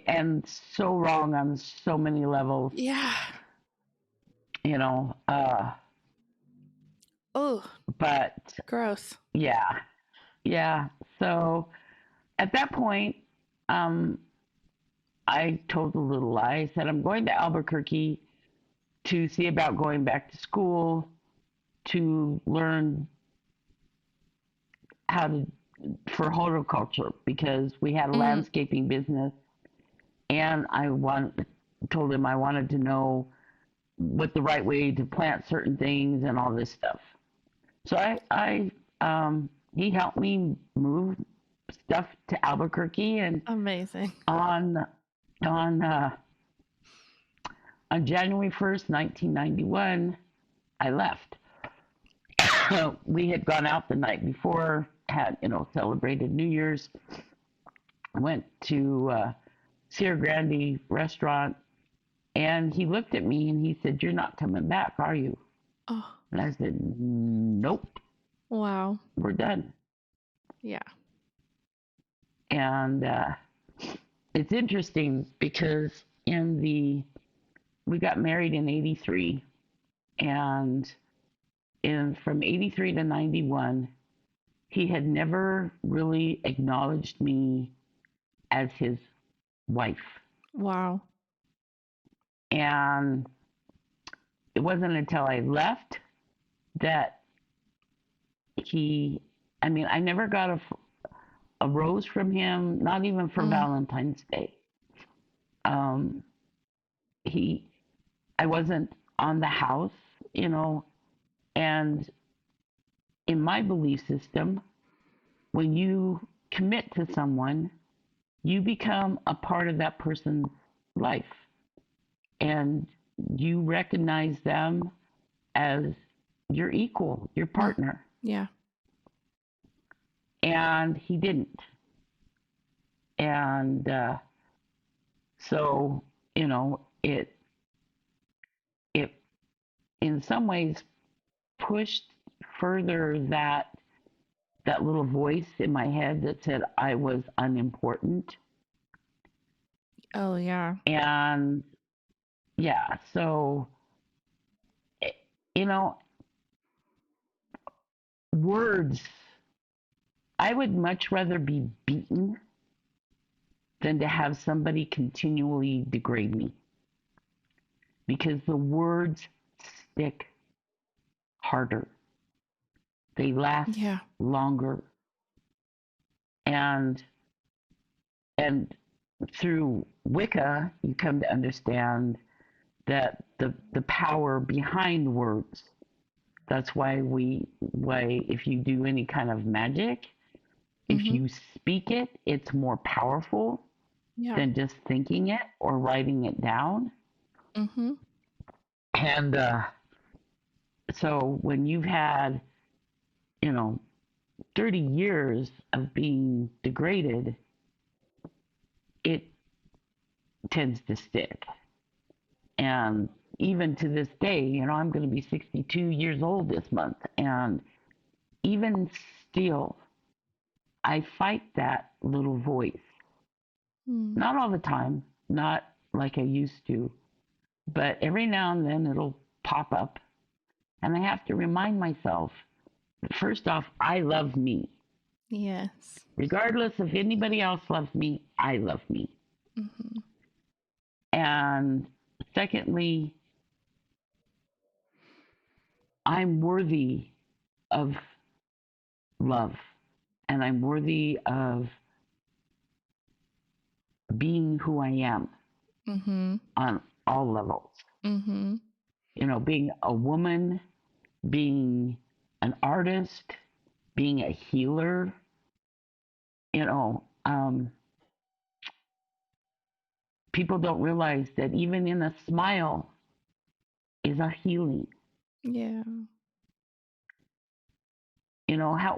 C: and so wrong on so many levels.
B: Yeah. Oh.
C: But
B: gross.
C: Yeah. Yeah. So at that point, I told a little lie. I said, I'm going to Albuquerque to see about going back to school to learn how to, for horticulture, because we had a landscaping business, and told him I wanted to know what the right way to plant certain things and all this stuff. So he helped me move stuff to Albuquerque, and
B: Amazing.
C: on January 1st, 1991, I left. We had gone out the night before, had, celebrated New Year's, went to Sierra Grande restaurant, and he looked at me and he said, "You're not coming back, are you?"
B: Oh,
C: And I said, "Nope,
B: wow.
C: we're done."
B: Yeah.
C: And it's interesting because we got married in 83, and from 83 to 91, he had never really acknowledged me as his wife.
B: Wow.
C: And it wasn't until I left that I never got a rose from him, not even for Valentine's Day. I wasn't on the house, and in my belief system, when you commit to someone, you become a part of that person's life, and you recognize them as your equal, your partner.
B: Yeah.
C: And he didn't. And so, it in some ways pushed further that little voice in my head that said I was unimportant.
B: Oh, yeah.
C: And yeah, so, words, I would much rather be beaten than to have somebody continually degrade me, because the words stick harder. They last longer. And through Wicca, you come to understand that the power behind words. That's why if you do any kind of magic, if you speak it, it's more powerful than just thinking it or writing it down. And so when you've had, 30 years of being degraded, it tends to stick. And even to this day, I'm going to be 62 years old this month. And even still, I fight that little voice. Not all the time, not like I used to, but every now and then it'll pop up. And I have to remind myself, first off, I love me.
B: Yes.
C: Regardless if anybody else loves me, I love me. And secondly, I'm worthy of love, and I'm worthy of being who I am on all levels. Being a woman, being an artist, being a healer, people don't realize that even in a smile is a healing.
B: Yeah.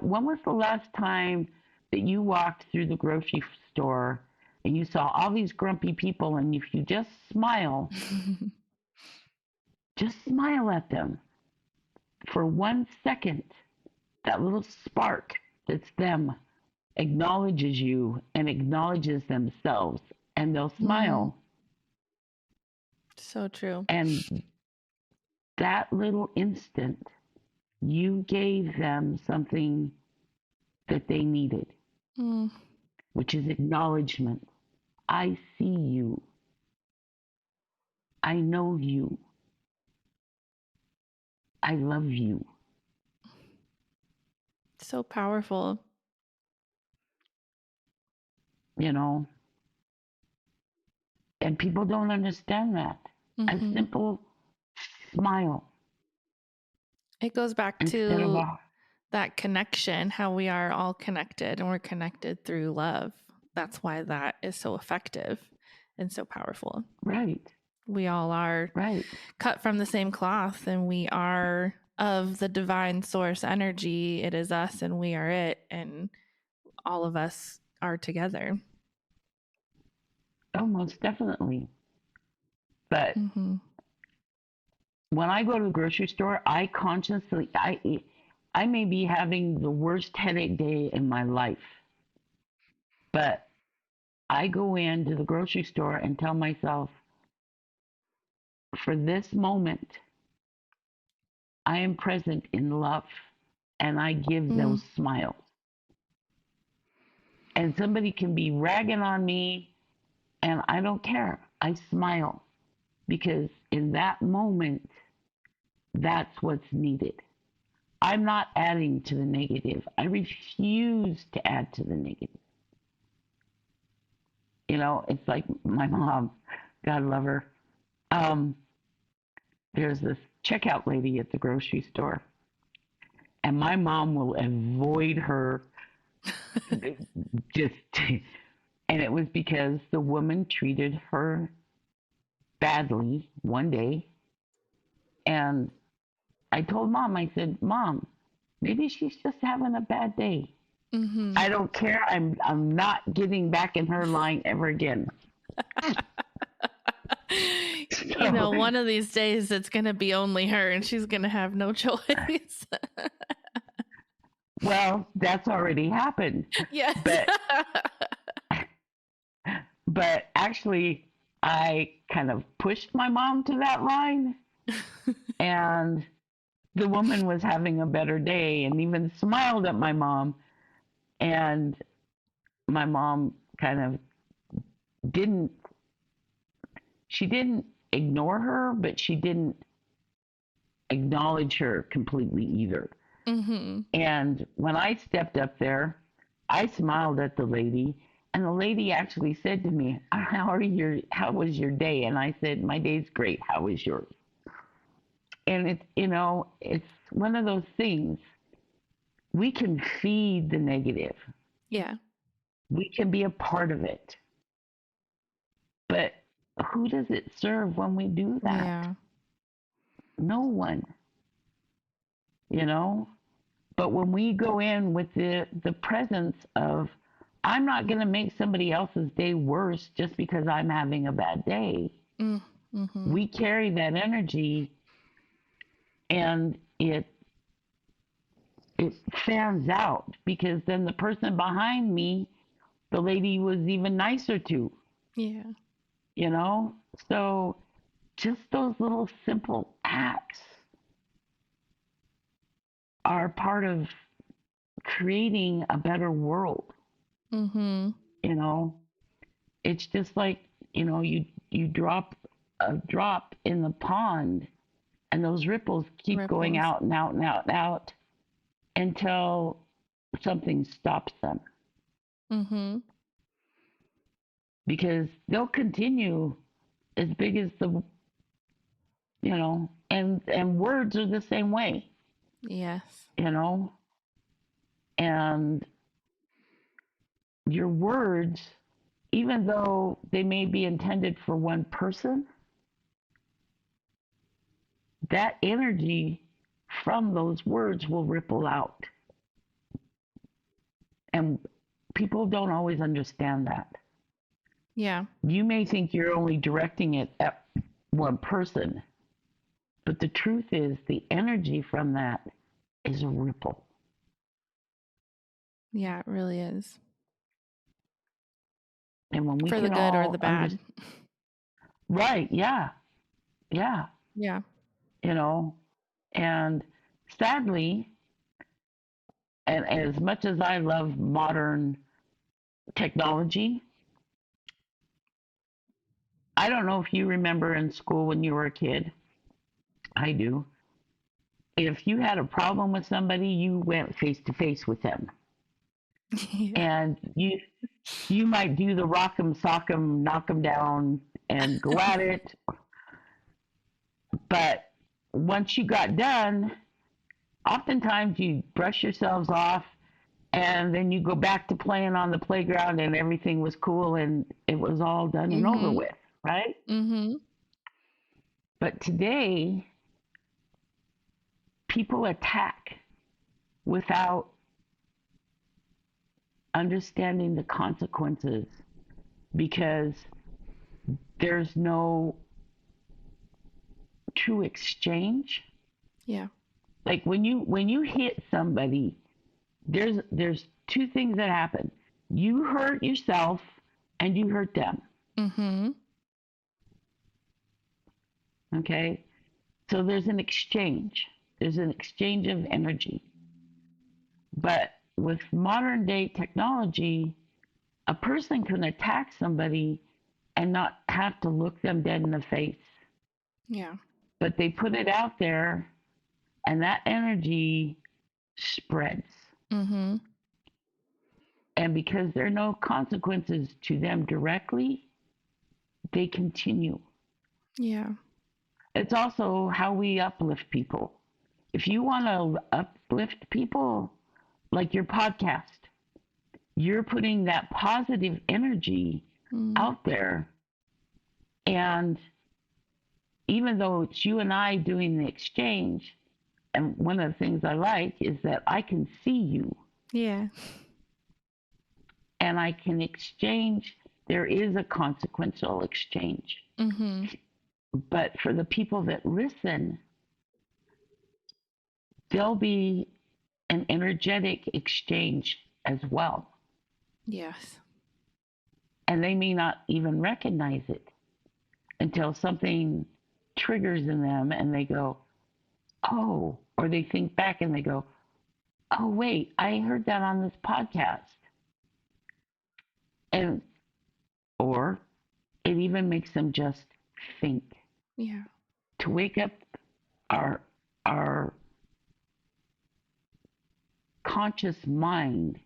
C: When was the last time that you walked through the grocery store and you saw all these grumpy people, and if you just smile, just smile at them for 1 second, that little spark that's them acknowledges you and acknowledges themselves, and they'll smile.
B: So true.
C: And that little instant, you gave them something that they needed, which is acknowledgement. I see you. I know you. I love you.
B: So powerful.
C: you know, and people don't understand that. A simple smile
B: It goes back
C: instead of
B: to
C: a
B: that connection, how we are all connected and we're connected through love. That's why that is so effective and so powerful.
C: right,
B: We all are
C: right.
B: cut from the same cloth and we are of the divine source energy. It is us and we are it. And all of us are together.
C: Oh, most definitely. But
B: Mm-hmm.
C: when I go to the grocery store, I consciously, I may be having the worst headache day in my life, but I go into the grocery store and tell myself, for this moment, I am present in love, and I give those smiles. And somebody can be ragging on me, and I don't care. I smile because in that moment, that's what's needed. I'm not adding to the negative. I refuse to add to the negative. You know, it's like my mom, God love her. There's this checkout lady at the grocery store, and my mom will avoid her just, and it was because the woman treated her badly one day. And I told mom, I said, Mom, maybe she's just having a bad day. I don't care. I'm not getting back in her line ever again.
B: You know, one of these days it's going to be only her and she's going to have no choice.
C: Well, that's already happened.
B: Yes.
C: But actually, I kind of pushed my mom to that line, and the woman was having a better day and even smiled at my mom. And my mom kind of didn't, she didn't ignore her, but she didn't acknowledge her completely either. And when I stepped up there, I smiled at the lady, and the lady actually said to me, how was your day? And I said, my day's great. How was yours? And it's, you know, it's one of those things. We can feed the negative.
B: Yeah.
C: We can be a part of it. But who does it serve when we do that?
B: Yeah.
C: No one. You know? But when we go in with the presence of, I'm not going to make somebody else's day worse just because I'm having a bad day. We carry that energy, and it fans out, because then the person behind me, the lady was even nicer to.
B: Yeah.
C: You know? So just those little simple acts are part of creating a better world. You know, it's just like, you know, you drop a drop in the pond, and those ripples keep going out and out and out and out until something stops them. Because they'll continue as big as the, you know, and words are the same way.
B: Yes.
C: You know, and your words, even though they may be intended for one person, that energy from those words will ripple out. And people don't always understand that.
B: Yeah.
C: You may think you're only directing it at one person, but the truth is the energy from that is a ripple.
B: Yeah, it really is.
C: And when we
B: for the
C: can
B: good or
C: all
B: the bad.
C: Right, yeah. Yeah.
B: Yeah.
C: You know, and sadly, and as much as I love modern technology, I don't know if you remember in school when you were a kid. I do. If you had a problem with somebody, you went face to face with them.
B: Yeah.
C: And You might do the rock 'em, sock 'em, knock 'em down, and go at it. But once you got done, oftentimes you brush yourselves off and then you go back to playing on the playground and everything was cool and it was all done and over with, right?
B: Mm-hmm.
C: But today, people attack without understanding the consequences because there's no true exchange.
B: Yeah.
C: Like when you hit somebody, there's two things that happen. You hurt yourself and you hurt them.
B: Mm-hmm.
C: Okay? So there's an exchange. There's an exchange of energy. But with modern day technology, a person can attack somebody and not have to look them dead in the face.
B: Yeah.
C: But they put it out there and that energy spreads.
B: Mm-hmm.
C: And because there are no consequences to them directly, they continue.
B: Yeah.
C: It's also how we uplift people. If you want to uplift people, like your podcast, you're putting that positive energy out there. And even though it's you and I doing the exchange, and one of the things I like is that I can see you.
B: Yeah.
C: And I can exchange. There is a consequential exchange.
B: Mm-hmm.
C: But for the people that listen, there'll be an energetic exchange as well.
B: Yes.
C: And they may not even recognize it until something triggers in them and they go, oh, or they think back and they go, oh, wait, I heard that on this podcast. And, or it even makes them just think.
B: Yeah.
C: To wake up our conscious mind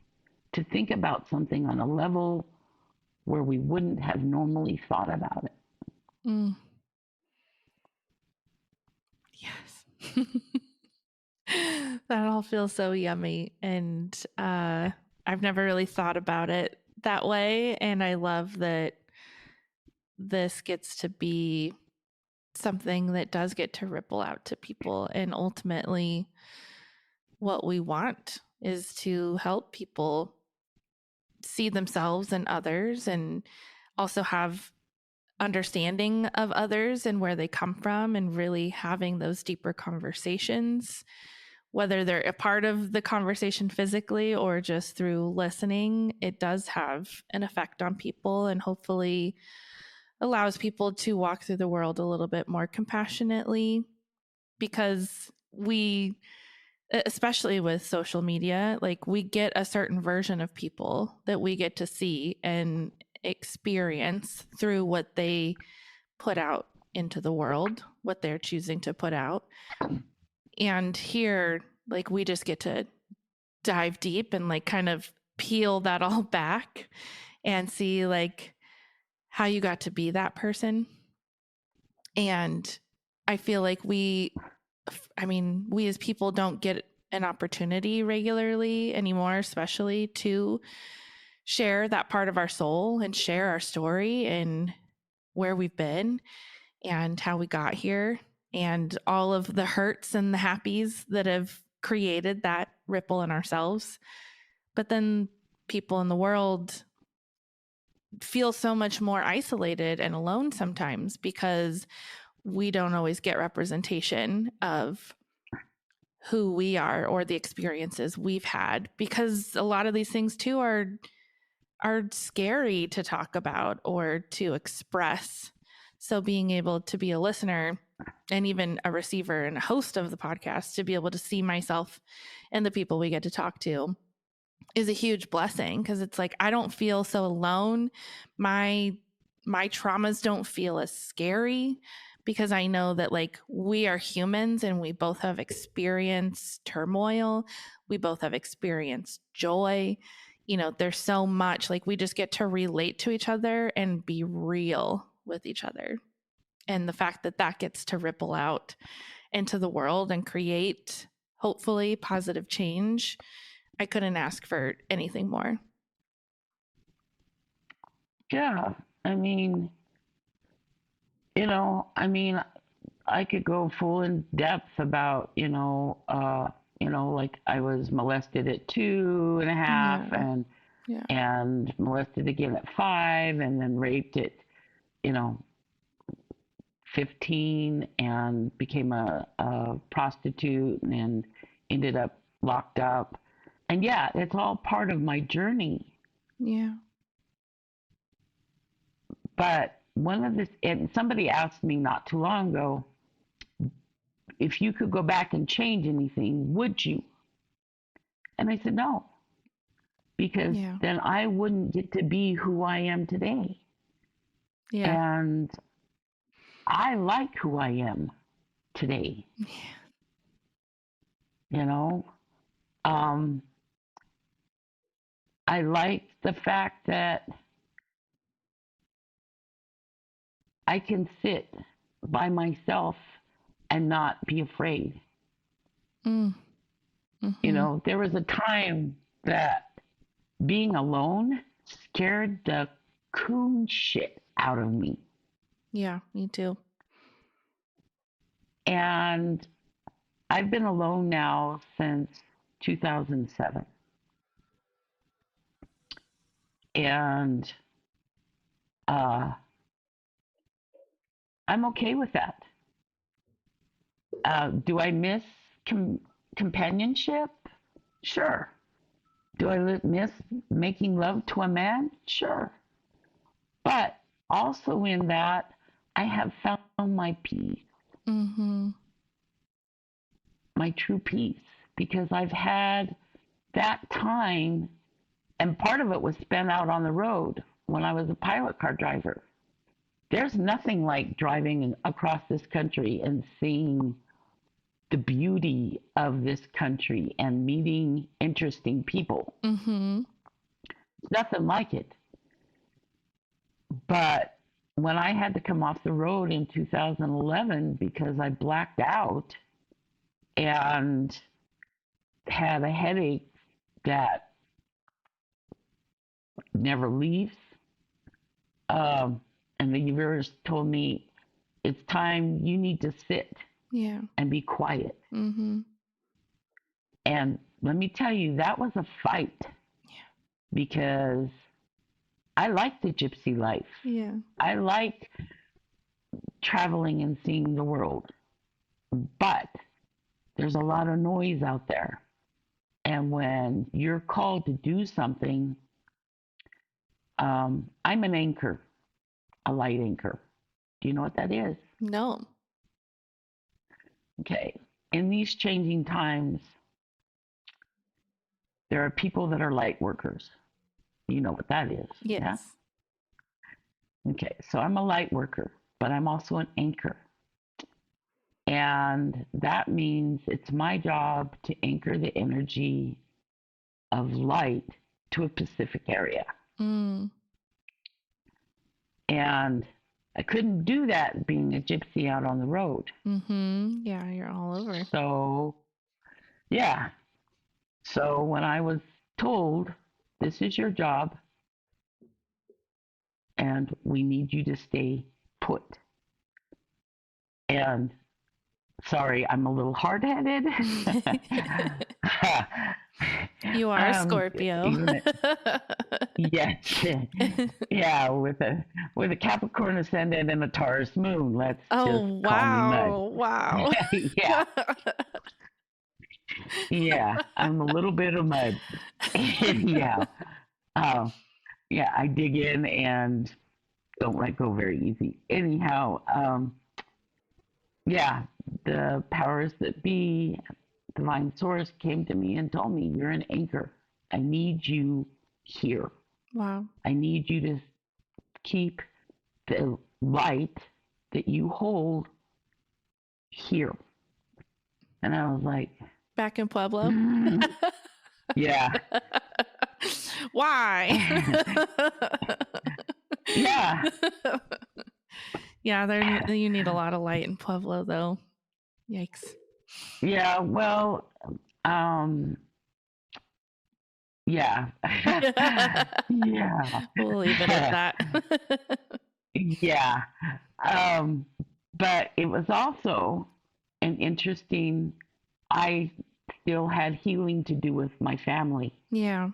C: to think about something on a level where we wouldn't have normally thought about it.
B: Mm. Yes. That all feels so yummy. And I've never really thought about it that way. And I love that this gets to be something that does get to ripple out to people. And ultimately, what we want is to help people see themselves and others and also have understanding of others and where they come from and really having those deeper conversations, whether they're a part of the conversation physically or just through listening. It does have an effect on people and hopefully allows people to walk through the world a little bit more compassionately, because we, especially with social media, like we get a certain version of people that we get to see and experience through what they put out into the world, what they're choosing to put out. And here, like, we just get to dive deep and like kind of peel that all back and see like how you got to be that person. And I feel like we as people don't get an opportunity regularly anymore, especially to share that part of our soul and share our story and where we've been and how we got here and all of the hurts and the happies that have created that ripple in ourselves. But then people in the world feel so much more isolated and alone sometimes because we don't always get representation of who we are or the experiences we've had, because a lot of these things too are scary to talk about or to express. So being able to be a listener and even a receiver and a host of the podcast, to be able to see myself and the people we get to talk to is a huge blessing, because it's like I don't feel so alone. My traumas don't feel as scary because I know that like we are humans and we both have experienced turmoil. We both have experienced joy. you know, there's so much, like, we just get to relate to each other and be real with each other. And the fact that that gets to ripple out into the world and create, hopefully, positive change, I couldn't ask for anything more.
C: Yeah. I mean, I could go full in depth about, like I was molested at 2.5 and molested again at 5 and then raped at, 15 and became a prostitute and ended up locked up. And yeah, it's all part of my journey.
B: Yeah.
C: But and somebody asked me not too long ago, if you could go back and change anything, would you? And I said, no, because then I wouldn't get to be who I am today.
B: Yeah.
C: And I like who I am today. Yeah. I like the fact that I can sit by myself and not be afraid.
B: Mm-hmm.
C: There was a time that being alone scared the coon shit out of me.
B: Yeah, me too.
C: And I've been alone now since 2007. And I'm okay with that. Do I miss companionship? Sure. Do I miss making love to a man? Sure. But also in that, I have found my peace.
B: Mm-hmm.
C: My true peace, because I've had that time, and part of it was spent out on the road when I was a pilot car driver. There's nothing like driving across this country and seeing the beauty of this country and meeting interesting people.
B: Mm-hmm.
C: Nothing like it. But when I had to come off the road in 2011 because I blacked out and had a headache that never leaves, and the universe told me, it's time, you need to sit and be quiet.
B: Mm-hmm.
C: And let me tell you, that was a fight. Because I like the gypsy life.
B: Yeah.
C: I like traveling and seeing the world. But there's a lot of noise out there. And when you're called to do something, I'm an anchor, a light anchor. Do you know what that is?
B: No.
C: Okay. In these changing times, there are people that are light workers. You know what that is?
B: Yes.
C: Yeah? Okay. So I'm a light worker, but I'm also an anchor. And that means it's my job to anchor the energy of light to a specific area.
B: Mm.
C: And I couldn't do that being a gypsy out on the road.
B: Mm-hmm. Yeah, you're all over.
C: So, yeah. So when I was told, this is your job, and we need you to stay put. And sorry, I'm a little hard-headed.
B: You are a Scorpio.
C: Yes. Yeah, with a Capricorn ascendant and a Taurus moon. Let's just call me mud.
B: Wow.
C: Yeah. Yeah, I'm a little bit of mud. Yeah. Yeah, I dig in and don't let go very easy. Anyhow, yeah, the powers that be, divine source came to me and told me, you're an anchor. I need you here.
B: Wow.
C: I need you to keep the light that you hold here. And I was like,
B: back in Pueblo.
C: Yeah.
B: Why?
C: Yeah.
B: Yeah, you need a lot of light in Pueblo, though. Yikes.
C: Yeah. Well, um, yeah. Yeah.
B: We'll leave it at that.
C: Yeah. Um, but it was also an interesting, I still had healing to do with my family.
B: Yeah.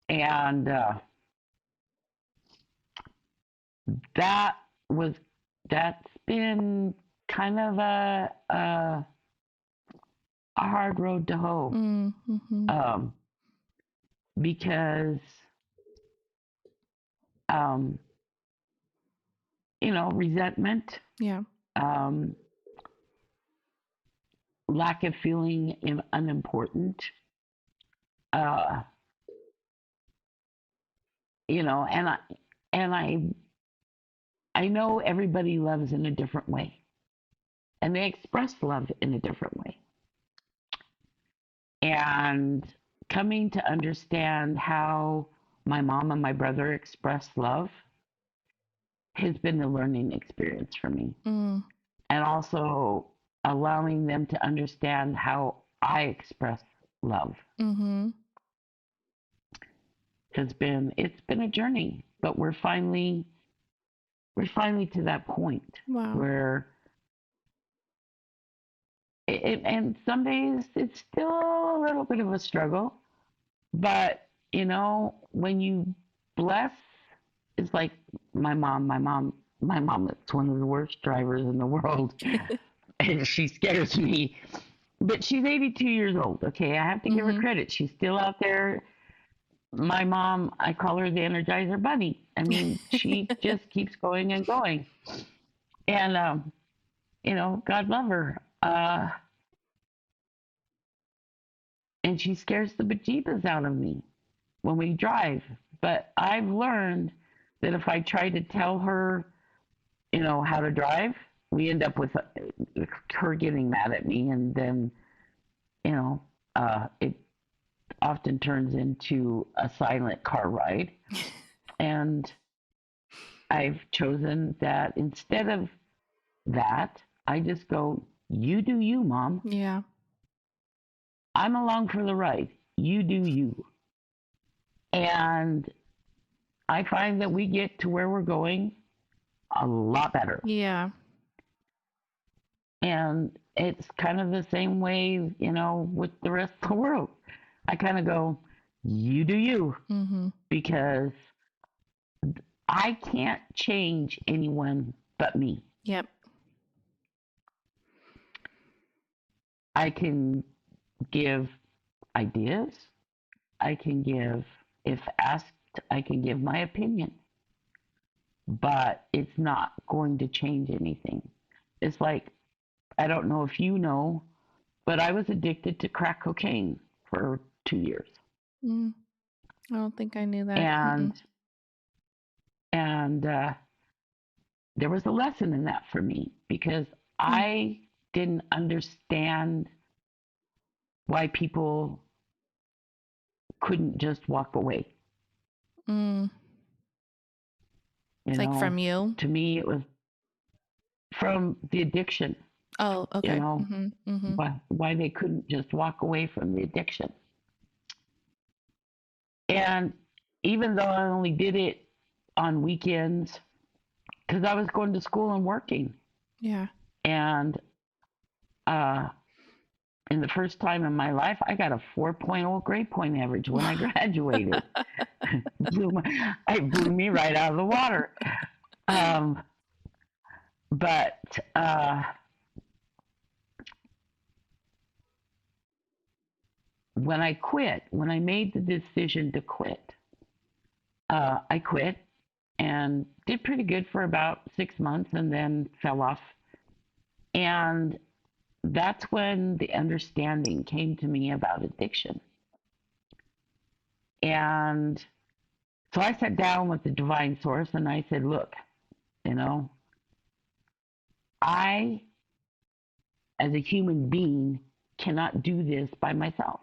C: And that was, that's been kind of a hard road to hoe.
B: Mm-hmm.
C: Because, um, resentment,
B: Yeah.
C: um, lack of feeling unimportant, uh, and I know everybody loves in a different way, and they express love in a different way. And coming to understand how my mom and my brother express love has been a learning experience for me.
B: Mm.
C: And also allowing them to understand how I express love
B: Mm-hmm.
C: it's been a journey, but we're finally to that point
B: Wow.
C: where and some days it's still a little bit of a struggle, but when you bless, it's like my mom is one of the worst drivers in the world. And she scares me, but she's 82 years old. Okay, I have to give her
B: Mm-hmm.
C: credit, she's still out there. My mom, I call her the Energizer Bunny. I mean, she just keeps going and going. And, God love her. And she scares the bejeebas out of me when we drive. But I've learned that if I try to tell her, how to drive, we end up with her getting mad at me. And then, it often turns into a silent car ride. And I've chosen that instead of that, I just go, you do you, Mom.
B: Yeah.
C: I'm along for the ride. You do you. And I find that we get to where we're going a lot better.
B: Yeah.
C: And it's kind of the same way, with the rest of the world. I kind of go, you do you.
B: Mm-hmm.
C: Because I can't change anyone but me.
B: Yep.
C: I can give ideas. I can give, if asked, I can give my opinion. But it's not going to change anything. It's like, I don't know if you know, but I was addicted to crack cocaine for 2 years.
B: Mm. I don't think I knew that.
C: And there was a lesson in that for me because I didn't understand why people couldn't just walk away.
B: Mm. It's like from you?
C: To me, it was from the addiction.
B: Oh, okay.
C: Why they couldn't just walk away from the addiction. And even though I only did it on weekends, because I was going to school and working.
B: Yeah.
C: And in the first time in my life, I got a 4.0 grade point average when I graduated. It blew me right out of the water. But when I made the decision to quit, I quit and did pretty good for about 6 months and then fell off. And that's when the understanding came to me about addiction. And so I sat down with the divine source and I said, look, I, as a human being, cannot do this by myself.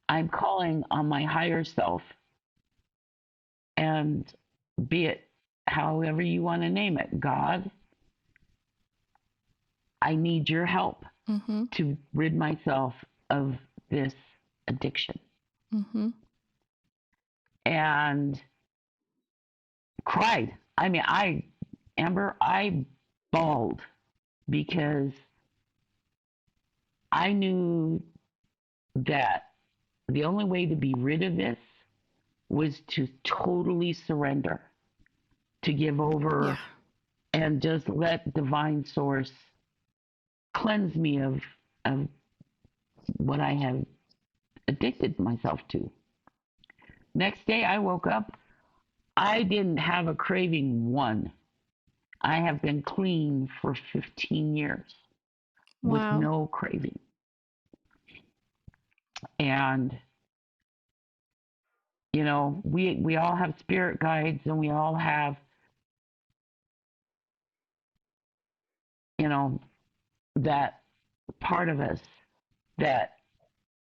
C: I'm calling on my higher self, and be it however you want to name it, God, I need your help to rid myself of this addiction. And cried. I mean, Amber, I bawled because I knew that the only way to be rid of this was to totally surrender, to give over, and just let divine source cleanse me of what I have addicted myself to. Next day I woke up, I didn't have a craving one. I have been clean for 15 years with no craving. And you know, we all have spirit guides, and we all have, you know, that part of us that,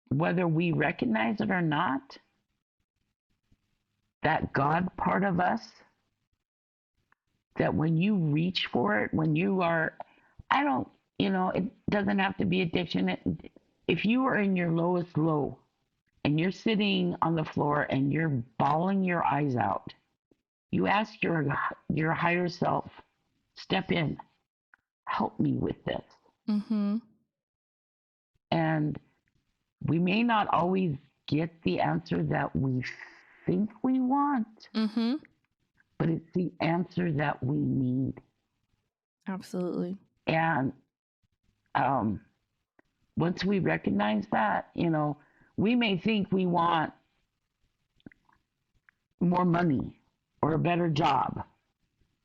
C: whether we recognize it or not, that God part of us, that when you reach for it, when you are, it doesn't have to be addiction. If you are in your lowest low and you're sitting on the floor and you're bawling your eyes out, you ask your higher self, step in, help me with this. And we may not always get the answer that we think we want, but it's the answer that we need.
B: Absolutely.
C: And once we recognize that, we may think we want more money or a better job,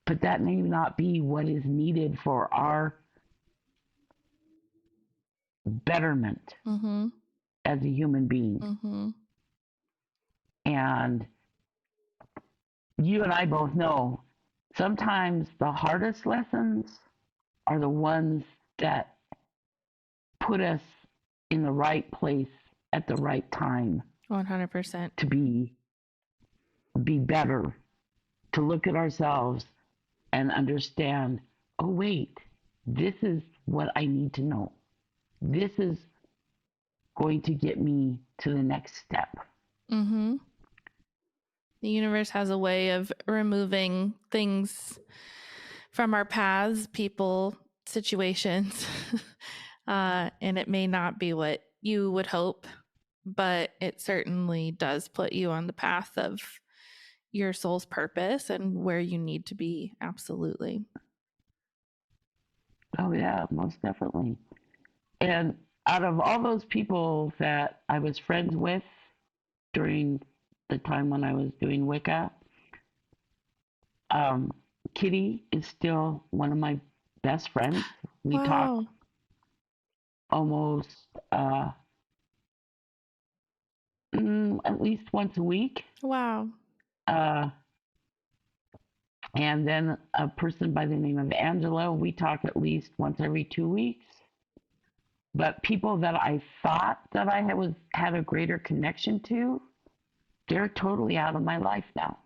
C: but that may not be what is needed for our betterment as a human being. And you and I both know sometimes the hardest lessons are the ones that put us in the right place at the right time.
B: 100%.
C: To be better, to look at ourselves and understand, oh wait, this is what I need to know. This is going to get me to the next step.
B: The universe has a way of removing things from our paths, people, situations, and it may not be what you would hope, but it certainly does put you on the path of your soul's purpose and where you need to be. Absolutely.
C: Oh yeah, most definitely. And out of all those people that I was friends with during the time when I was doing Wicca, Kitty is still one of my best friends. We talk almost at least once a week.
B: Wow.
C: And then a person by the name of Angela, we talk at least once every 2 weeks. But people that I thought that I had a greater connection to, they're totally out of my life now.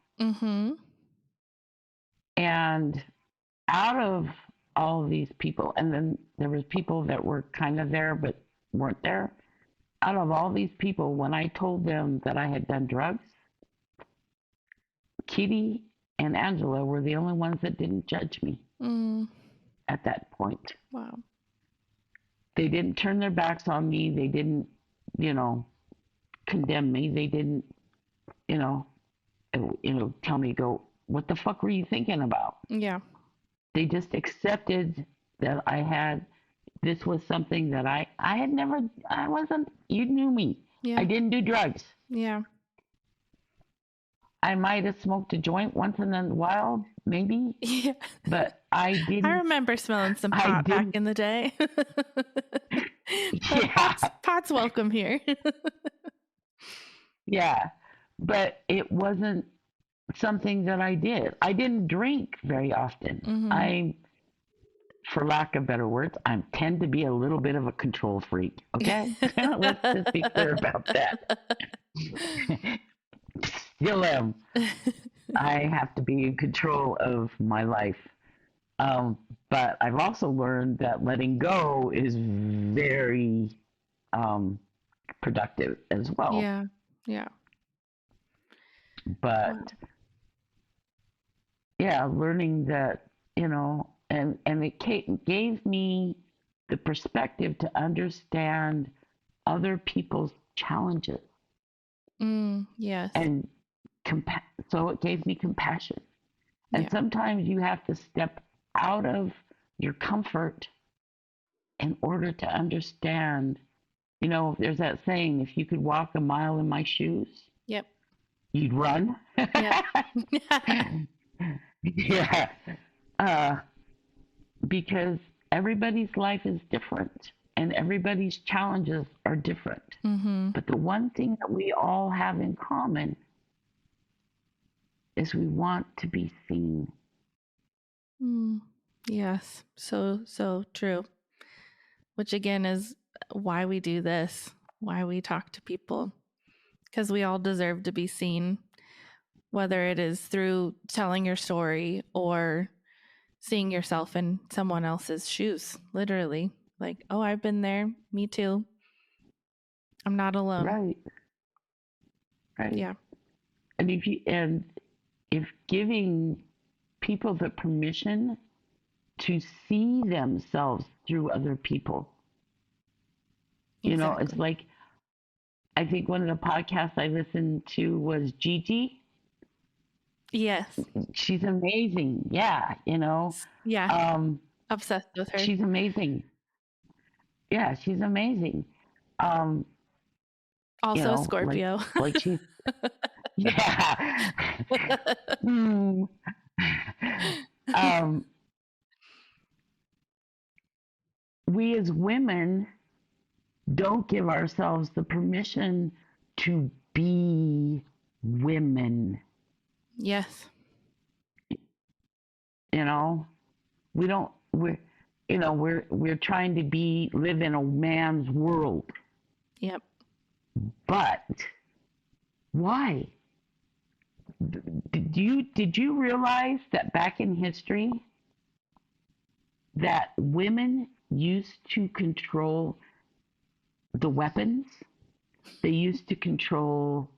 C: And out of all of these people, and then there was people that were kind of there but weren't there. Out of all these people, when I told them that I had done drugs, Kitty and Angela were the only ones that didn't judge me at that point.
B: Wow.
C: They didn't turn their backs on me. They didn't, condemn me. They didn't, tell me, go, what the fuck were you thinking about?
B: Yeah.
C: They just accepted that this was something that I had never, you knew me.
B: Yeah.
C: I didn't do drugs.
B: Yeah.
C: I might have smoked a joint once in a while, maybe.
B: Yeah.
C: But I didn't.
B: I remember smelling some pot back in the day.
C: Yeah.
B: Pot's welcome here.
C: Yeah. But it wasn't something that I did. I didn't drink very often. for lack of better words, I tend to be a little bit of a control freak. Okay, let's just be clear about that. Still am. I have to be in control of my life. But I've also learned that letting go is very productive as well.
B: Yeah. Yeah.
C: But yeah, learning that, and it gave me the perspective to understand other people's challenges.
B: Yes.
C: And so it gave me compassion. And sometimes you have to step out of your comfort in order to understand. There's that saying, if you could walk a mile in my shoes,
B: Yep.
C: you'd run.
B: Yep.
C: Yeah. Because everybody's life is different and everybody's challenges are different. But the one thing that we all have in common is we want to be seen.
B: Yes. So true. Which again is why we do this, why we talk to people, because we all deserve to be seen, whether it is through telling your story or seeing yourself in someone else's shoes, literally. Like, oh, I've been there. Me too. I'm not alone.
C: Right.
B: Yeah.
C: And if giving people the permission to see themselves through other people,
B: Exactly.
C: it's like, I think one of the podcasts I listened to was Gigi.
B: Yes.
C: She's amazing. Yeah.
B: Yeah. Obsessed with her.
C: She's amazing. Yeah, she's amazing.
B: Also a Scorpio.
C: Like she's, yeah. We as women don't give ourselves the permission to be women.
B: Yes.
C: We don't. We're trying to live in a man's world.
B: Yep.
C: But why? Did you realize that back in history that women used to control the weapons? They used to control.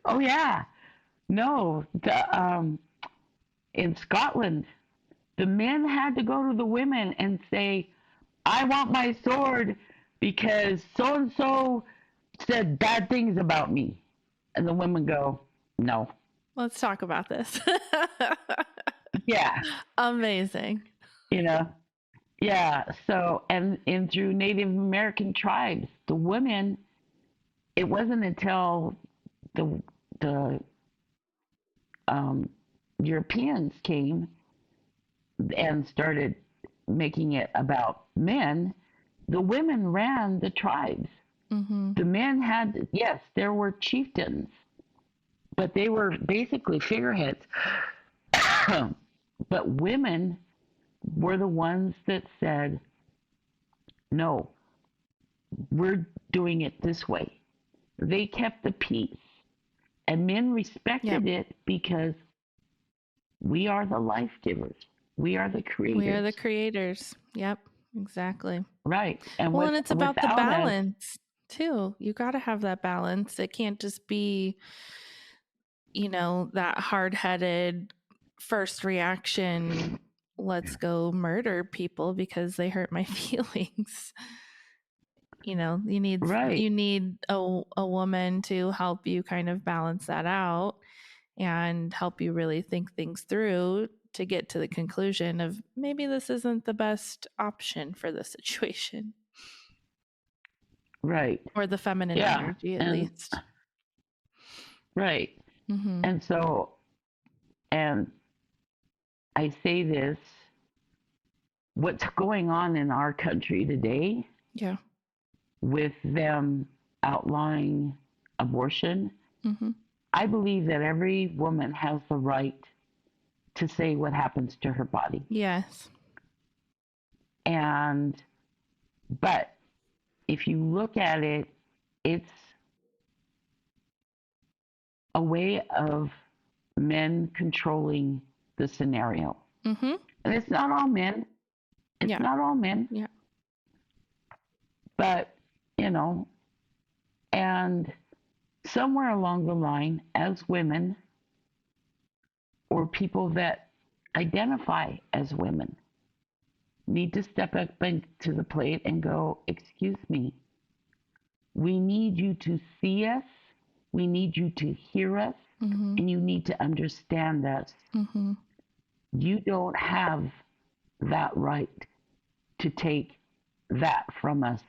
C: Oh yeah, no. In Scotland, the men had to go to the women and say, "I want my sword because so and so said bad things about me," and the women go, "No."
B: Let's talk about this.
C: Yeah.
B: Amazing.
C: Yeah. So, and through Native American tribes, the women, it wasn't until the Europeans came and started making it about men. The women ran the tribes. The men yes, there were chieftains, but they were basically figureheads. But women were the ones that said, no, we're doing it this way. They kept the peace. And men respected it because we are the life givers. We are the creators.
B: We are the creators. Yep, exactly.
C: Right. And
B: and it's about the balance too. You got to have that balance. It can't just be, that hard-headed first reaction, let's go murder people because they hurt my feelings. You need a woman to help you kind of balance that out and help you really think things through to get to the conclusion of maybe this isn't the best option for the situation.
C: Right.
B: Or the feminine energy, at least.
C: Right. And so, and I say this, what's going on in our country today, with them outlawing abortion, I believe that every woman has the right to say what happens to her body.
B: Yes.
C: But if you look at it, it's a way of men controlling the scenario.
B: Mm-hmm.
C: And it's not all men. It's
B: Yeah.
C: not all men.
B: Yeah.
C: But, and somewhere along the line, as women or people that identify as women, need to step up to the plate and go, excuse me, we need you to see us, we need you to hear us, and you need to understand us. You don't have that right to take that from us.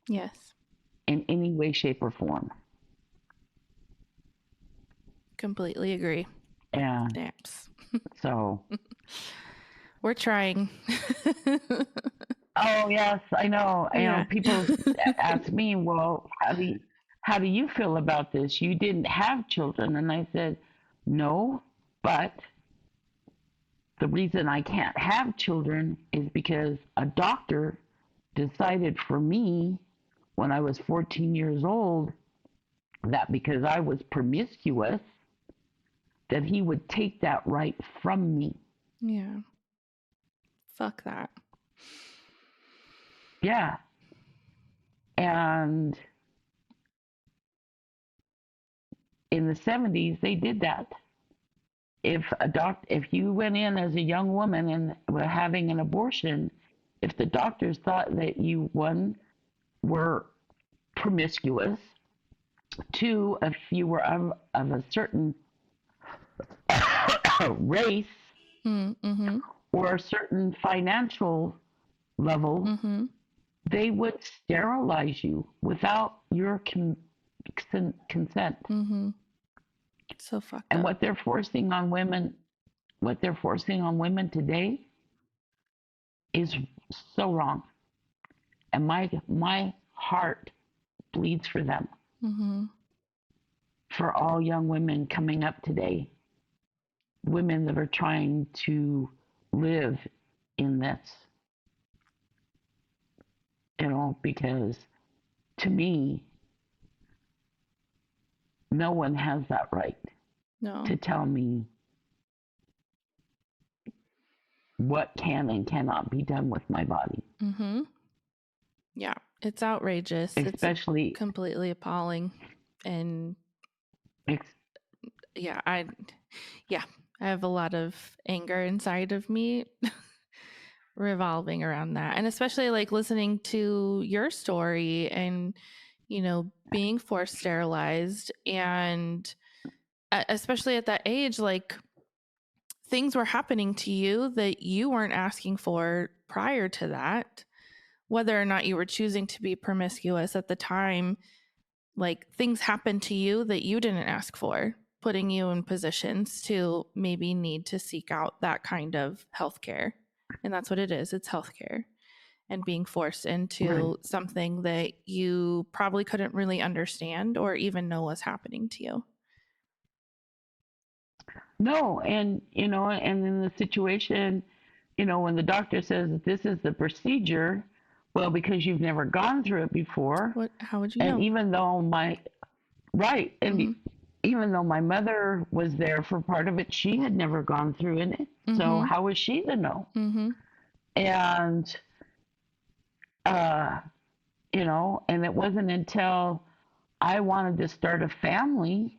B: Yes.
C: In any way, shape, or form.
B: Completely agree.
C: Yeah.
B: Naps.
C: So.
B: We're trying.
C: Oh yes, I know.
B: Yeah.
C: People ask me, well, how do you feel about this? You didn't have children, and I said, no, but the reason I can't have children is because a doctor decided for me when I was 14 years old that because I was promiscuous, that he would take that right from me.
B: Yeah. Fuck that.
C: Yeah. And in the 70s, they did that. If you went in as a young woman and were having an abortion, if the doctors thought that you, one, were promiscuous, two, if you were of a certain race or a certain financial level, they would sterilize you without your consent.
B: So fucked
C: and
B: up.
C: what they're forcing on women today is so wrong. And my heart bleeds for them. For all young women coming up today, women that are trying to live in this, because to me, no one has that right to tell me what can and cannot be done with my body.
B: Yeah, it's outrageous.
C: Especially
B: it's completely appalling. And I have a lot of anger inside of me revolving around that. And especially like listening to your story and, being forced sterilized, and especially at that age, like things were happening to you that you weren't asking for prior to that, whether or not you were choosing to be promiscuous at the time. Like things happened to you that you didn't ask for, putting you in positions to maybe need to seek out that kind of healthcare. And that's what it is. It's healthcare, and being forced into something that you probably couldn't really understand or even know was happening to you.
C: No, and and in the situation, when the doctor says that this is the procedure, well, because you've never gone through it before.
B: How would you know?
C: And even though even though my mother was there for part of it, she had never gone through it. So how was she to know? And and it wasn't until I wanted to start a family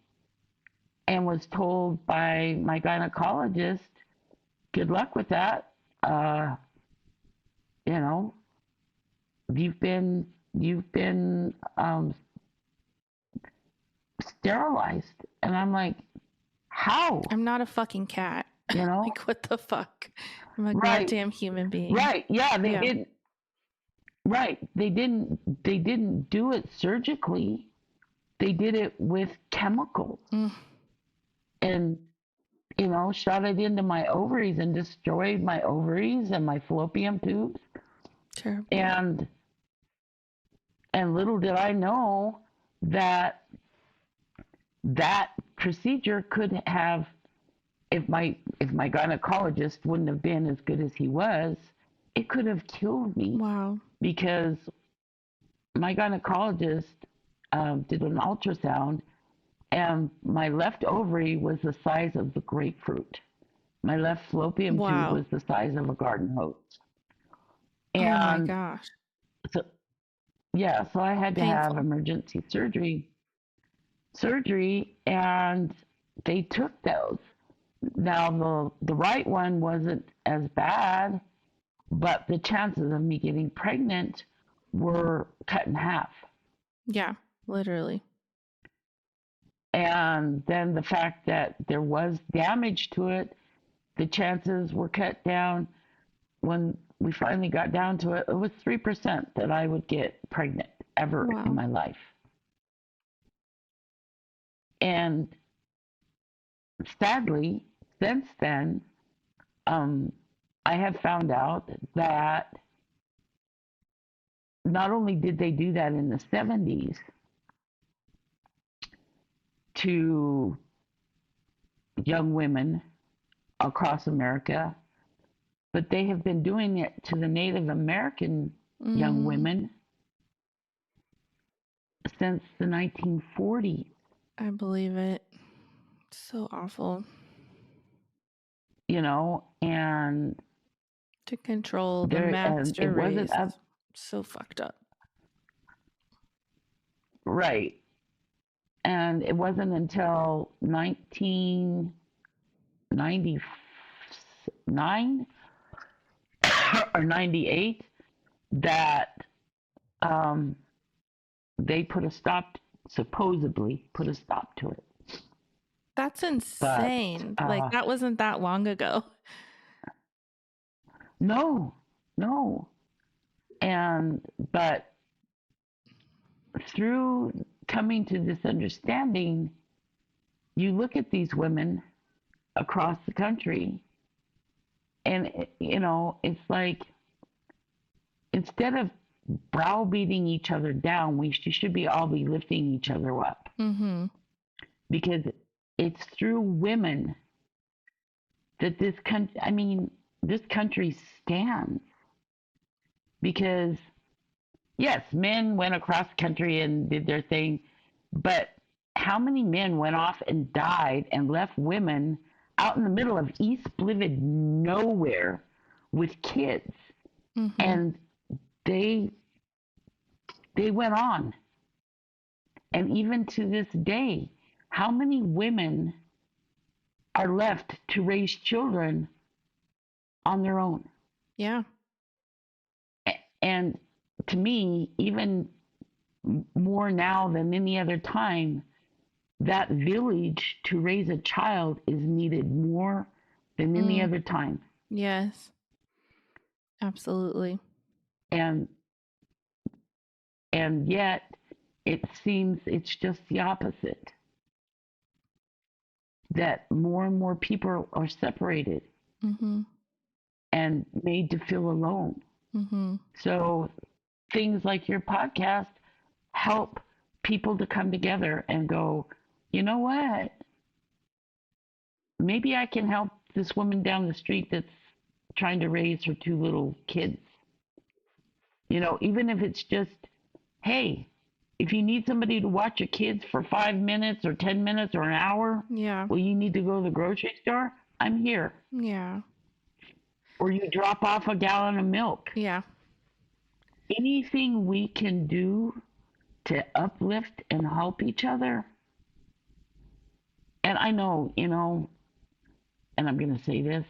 C: and was told by my gynecologist, good luck with that. You've been sterilized. And I'm like, how?
B: I'm not a fucking cat. Like, what the fuck? I'm a goddamn human being.
C: Right. Yeah, they didn't. Right. They didn't do it surgically. They did it with chemicals. And shot it into my ovaries and destroyed my ovaries and my fallopian tubes.
B: Terrible.
C: And little did I know that procedure could have, if my gynecologist wouldn't have been as good as he was, it could have killed me.
B: Wow.
C: Because my gynecologist did an ultrasound, and my left ovary was the size of the grapefruit. My left fallopian tube
B: Wow.
C: was the size of a garden hose.
B: Oh my
C: And
B: gosh.
C: so, yeah, so I had to have
B: Painful.
C: emergency surgery, and they took those. Now, the right one wasn't as bad, but the chances of me getting pregnant were cut in half.
B: Yeah, literally.
C: And then the fact that there was damage to it, the chances were cut down. When we finally got down to it, it was 3% that I would get pregnant ever
B: Wow.
C: in my life. And sadly, since then, I have found out that not only did they do that in the 70s to young women across America, but they have been doing it to the Native American young women since the 1940s.
B: I believe it. So awful.
C: You know, and
B: to control the
C: there,
B: master
C: it wasn't
B: race. So fucked up.
C: Right. And it wasn't until 1999 or 98 that they supposedly put a stop to it.
B: That's insane.
C: But,
B: like, that wasn't that long ago.
C: No. But through coming to this understanding, you look at these women across the country, and, you know, it's like, instead of browbeating each other down, we should all be lifting each other up.
B: Mm-hmm.
C: Because it's through women that this country stands. Because, yes, men went across the country and did their thing, but how many men went off and died and left women out in the middle of East Blivid nowhere with kids?
B: Mm-hmm.
C: And they went on. And even to this day, how many women are left to raise children on their own?
B: Yeah.
C: And to me, even more now than any other time, that village to raise a child is needed more than any other time.
B: Yes. Absolutely.
C: And yet it seems it's just the opposite. That more and more people are separated and made to feel alone. So things like your podcast help people to come together and go, you know what? Maybe I can help this woman down the street that's trying to raise her 2 little kids. You know, even if it's just, hey, if you need somebody to watch your kids for 5 minutes or 10 minutes or an hour, well, you need to go to the grocery store, I'm here.
B: Yeah.
C: Or you drop off a gallon of milk.
B: Yeah.
C: Anything we can do to uplift and help each other. And I know, you know, and I'm going to say this,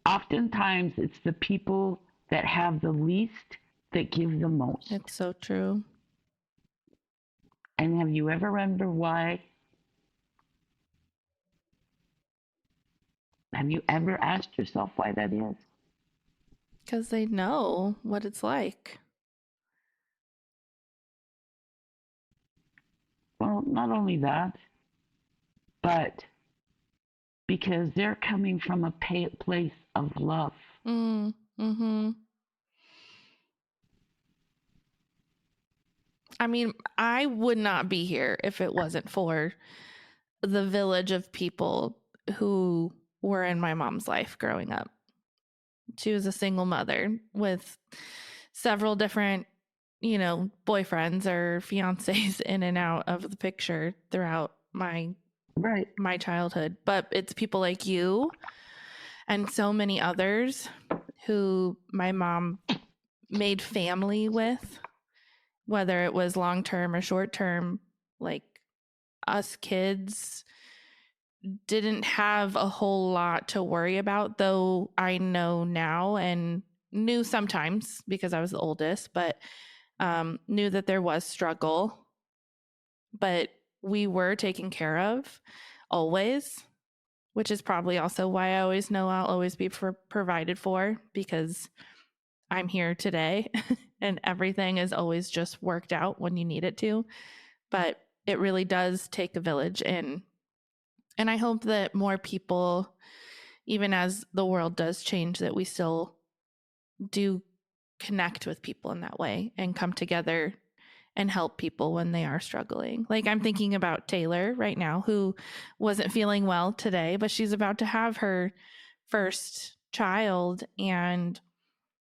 C: oftentimes it's the people that have the least that give the most.
B: It's so true.
C: And have you ever wondered why? Have you ever asked yourself why that is?
B: Because they know what it's like.
C: Well, not only that, but because they're coming from a place of love.
B: I mean, I would not be here if it wasn't for the village of people who were in my mom's life growing up. She was a single mother with several different, boyfriends or fiancés in and out of the picture throughout my childhood. But it's people like you and so many others who my mom made family with, whether it was long-term or short-term. Like, us kids didn't have a whole lot to worry about, though I know now and knew sometimes because I was the oldest, but knew that there was struggle, but we were taken care of always, which is probably also why I always know I'll always be provided for, because I'm here today and everything is always just worked out when you need it to. But it really does take a village. And I hope that more people, even as the world does change, that we still do connect with people in that way and come together and help people when they are struggling. Like, I'm thinking about Taylor right now, who wasn't feeling well today, but she's about to have her first child, and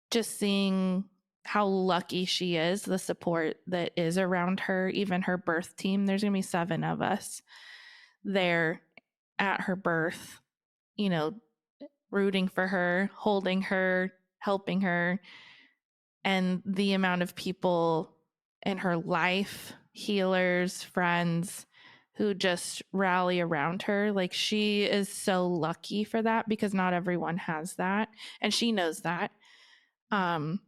B: just seeing how lucky she is, the support that is around her, even her birth team. There's going to be 7 of us there at her birth, rooting for her, holding her, helping her. And the amount of people in her life, healers, friends, who just rally around her. Like, she is so lucky for that, because not everyone has that. And she knows that. And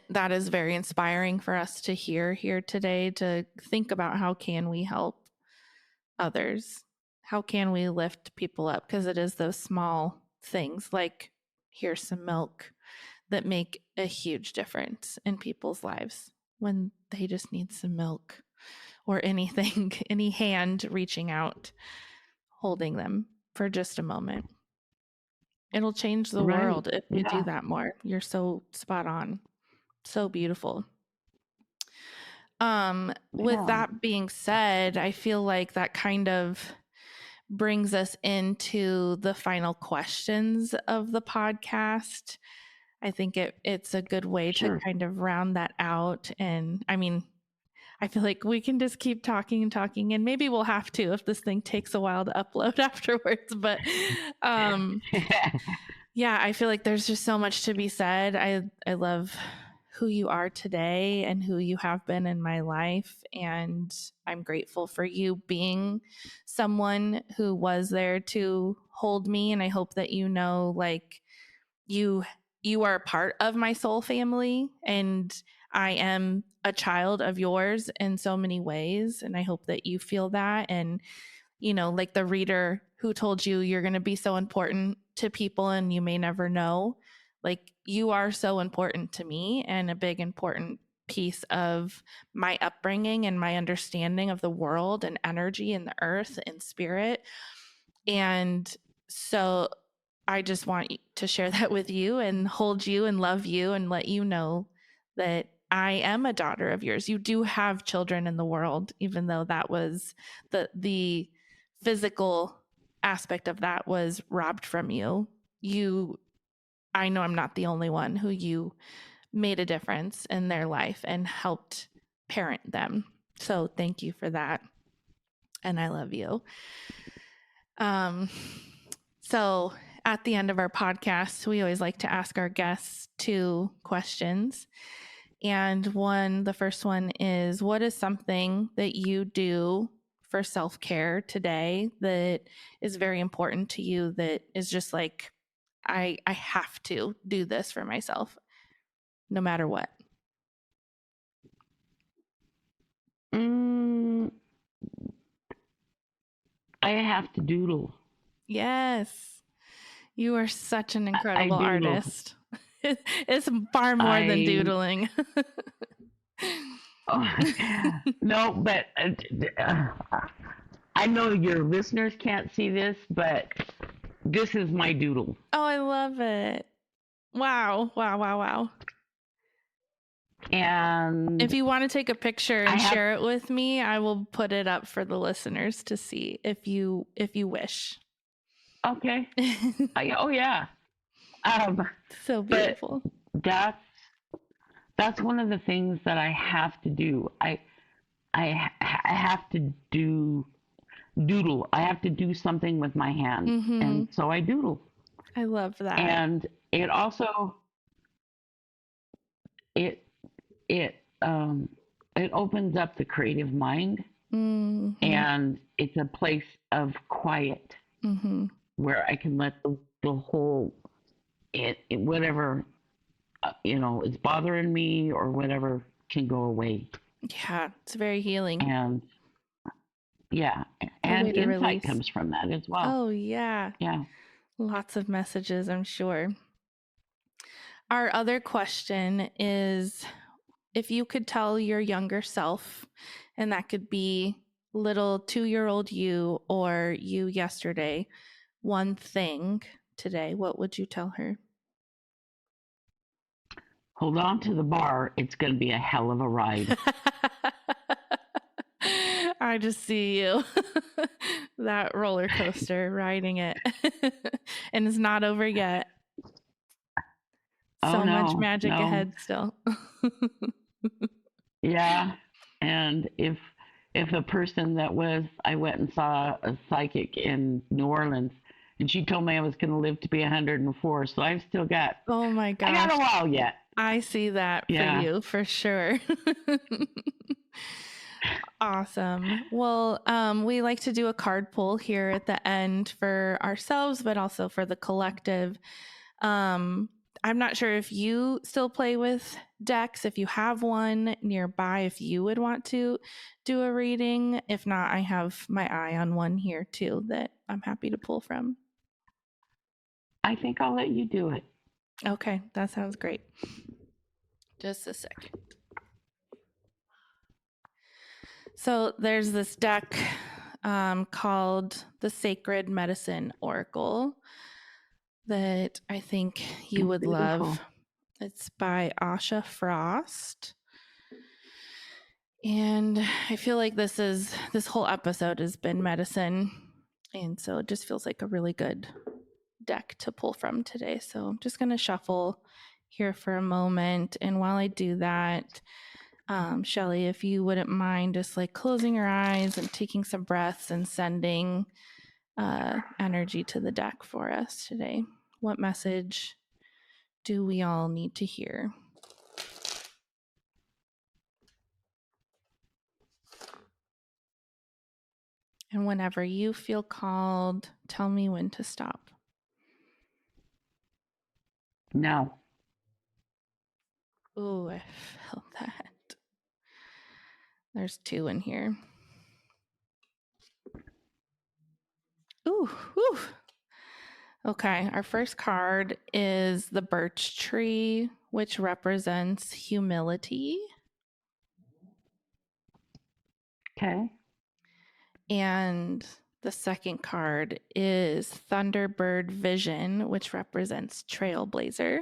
B: that is very inspiring for us to hear here today, to think about how can we help others? How can we lift people up? Because it is those small things, like, here's some milk, that make a huge difference in people's lives when they just need some milk, or anything, any hand reaching out, holding them for just a moment. It'll change the world if we do that more. You're so spot on. So beautiful. With that being said, I feel like that kind of brings us into the final questions of the podcast. I think it's a good way to kind of round that out. And I mean, I feel like we can just keep talking and talking, and maybe we'll have to if this thing takes a while to upload afterwards. But yeah, I feel like there's just so much to be said. I love who you are today and who you have been in my life. And I'm grateful for you being someone who was there to hold me. And I hope that like, you are a part of my soul family, and I am a child of yours in so many ways. And I hope that you feel that. And, like the reader who told you you're going to be so important to people and you may never know, like, you are so important to me and a big important piece of my upbringing and my understanding of the world and energy and the earth and spirit. And so I just want to share that with you and hold you and love you and let you know that I am a daughter of yours. You do have children in the world, even though that was the physical aspect of that was robbed from you. I know I'm not the only one who you made a difference in their life and helped parent them. So thank you for that. And I love you. So at the end of our podcast, we always like to ask our guests 2 questions. And the first one is, what is something that you do for self-care today that is very important to you, that is just like, I have to do this for myself no matter what?
C: I have to doodle.
B: Yes. You are such an incredible artist. It's far more than doodling.
C: No, but I know your listeners can't see this, but this is my doodle.
B: Oh, I love it. Wow. And if you want to take a picture and share it with me, I will put it up for the listeners to see if you wish.
C: Okay. Oh yeah.
B: So
C: but
B: beautiful.
C: that's one of the things that I have to do. I have to doodle. I have to do something with my hands, and so I doodle.
B: I love that.
C: And it also it it it opens up the creative mind, and it's a place of quiet where I can let the whole whatever is bothering me or whatever can go away.
B: Yeah, it's very healing.
C: And yeah,
B: A
C: and
B: way to
C: insight
B: release.
C: comes from that as well.
B: Oh, yeah.
C: Yeah.
B: Lots of messages, I'm sure. Our other question is, if you could tell your younger self, and that could be little 2-year-old you or you yesterday, one thing today, what would you tell her?
C: Hold on to the bar. It's going to be a hell of a ride.
B: I just see you, that roller coaster, riding it. And it's not over yet. So much magic ahead still.
C: Yeah. And if a person I went and saw a psychic in New Orleans, and she told me I was going to live to be 104. So I've still got,
B: oh my gosh,
C: I got a while yet.
B: I see that for you for sure. Awesome. Well, we like to do a card pull here at the end for ourselves, but also for the collective. I'm not sure if you still play with decks, if you have one nearby, if you would want to do a reading. If not, I have my eye on one here too that I'm happy to pull from.
C: I think I'll let you do it.
B: Okay, that sounds great. Just a second. So there's this deck called the Sacred Medicine Oracle that I think you would love. It's by Asha Frost. And I feel like this whole episode has been medicine. And so it just feels like a really good deck to pull from today. So I'm just going to shuffle here for a moment. And while I do that, Shelly, if you wouldn't mind just like closing your eyes and taking some breaths and sending energy to the deck for us today. What message do we all need to hear? And whenever you feel called, tell me when to stop.
C: No.
B: Ooh, I felt that. There's 2 in here. Ooh, whew. Okay, our first card is the birch tree, which represents humility.
C: Okay.
B: And the second card is Thunderbird Vision, which represents trailblazer.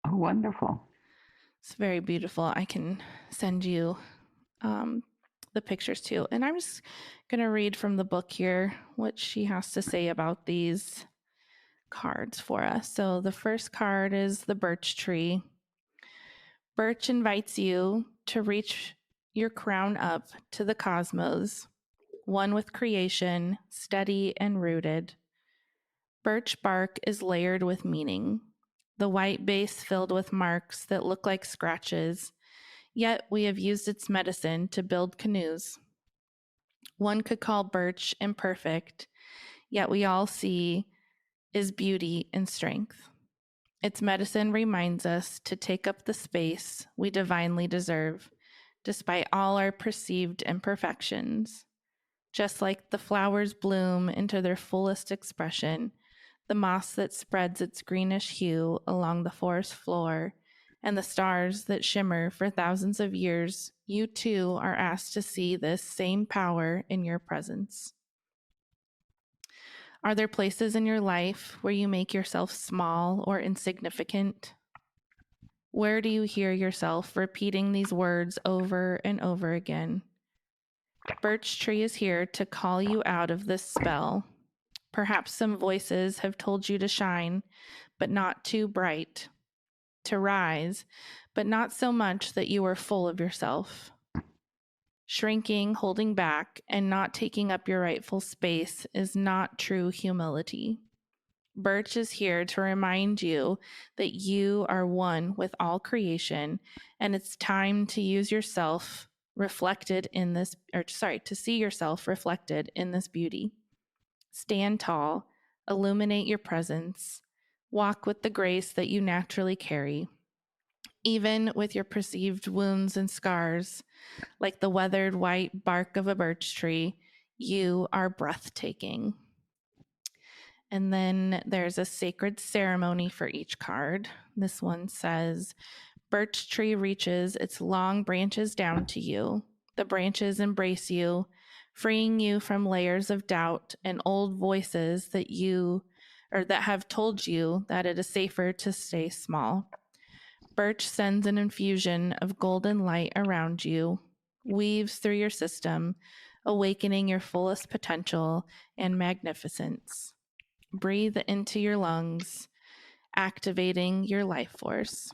C: Oh, wonderful.
B: It's very beautiful. I can send you the pictures too. And I'm just going to read from the book here what she has to say about these cards for us. So the first card is the birch tree. Birch invites you to reach your crown up to the cosmos, one with creation, steady and rooted. Birch bark is layered with meaning, the white base filled with marks that look like scratches, yet we have used its medicine to build canoes. One could call birch imperfect, yet we all see is beauty and strength. Its medicine reminds us to take up the space we divinely deserve, despite all our perceived imperfections. Just like the flowers bloom into their fullest expression, the moss that spreads its greenish hue along the forest floor, and the stars that shimmer for thousands of years, you too are asked to see this same power in your presence. Are there places in your life where you make yourself small or insignificant? Where do you hear yourself repeating these words over and over again? Birch tree is here to call you out of this spell. Perhaps some voices have told you to shine, but not too bright, to rise, but not so much that you are full of yourself. Shrinking, holding back, and not taking up your rightful space is not true humility. Birch is here to remind you that you are one with all creation, and it's time to use yourself reflected in this, to see yourself reflected in this beauty. Stand tall, illuminate your presence, walk with the grace that you naturally carry, even with your perceived wounds and scars, like the weathered white bark of a birch tree. You are breathtaking. And then there's a sacred ceremony for each card. This one says, birch tree reaches its long branches down to you. The branches embrace you, freeing you from layers of doubt and old voices that have told you that it is safer to stay small. Birch sends an infusion of golden light around you, weaves through your system, awakening your fullest potential and magnificence. Breathe into your lungs, activating your life force.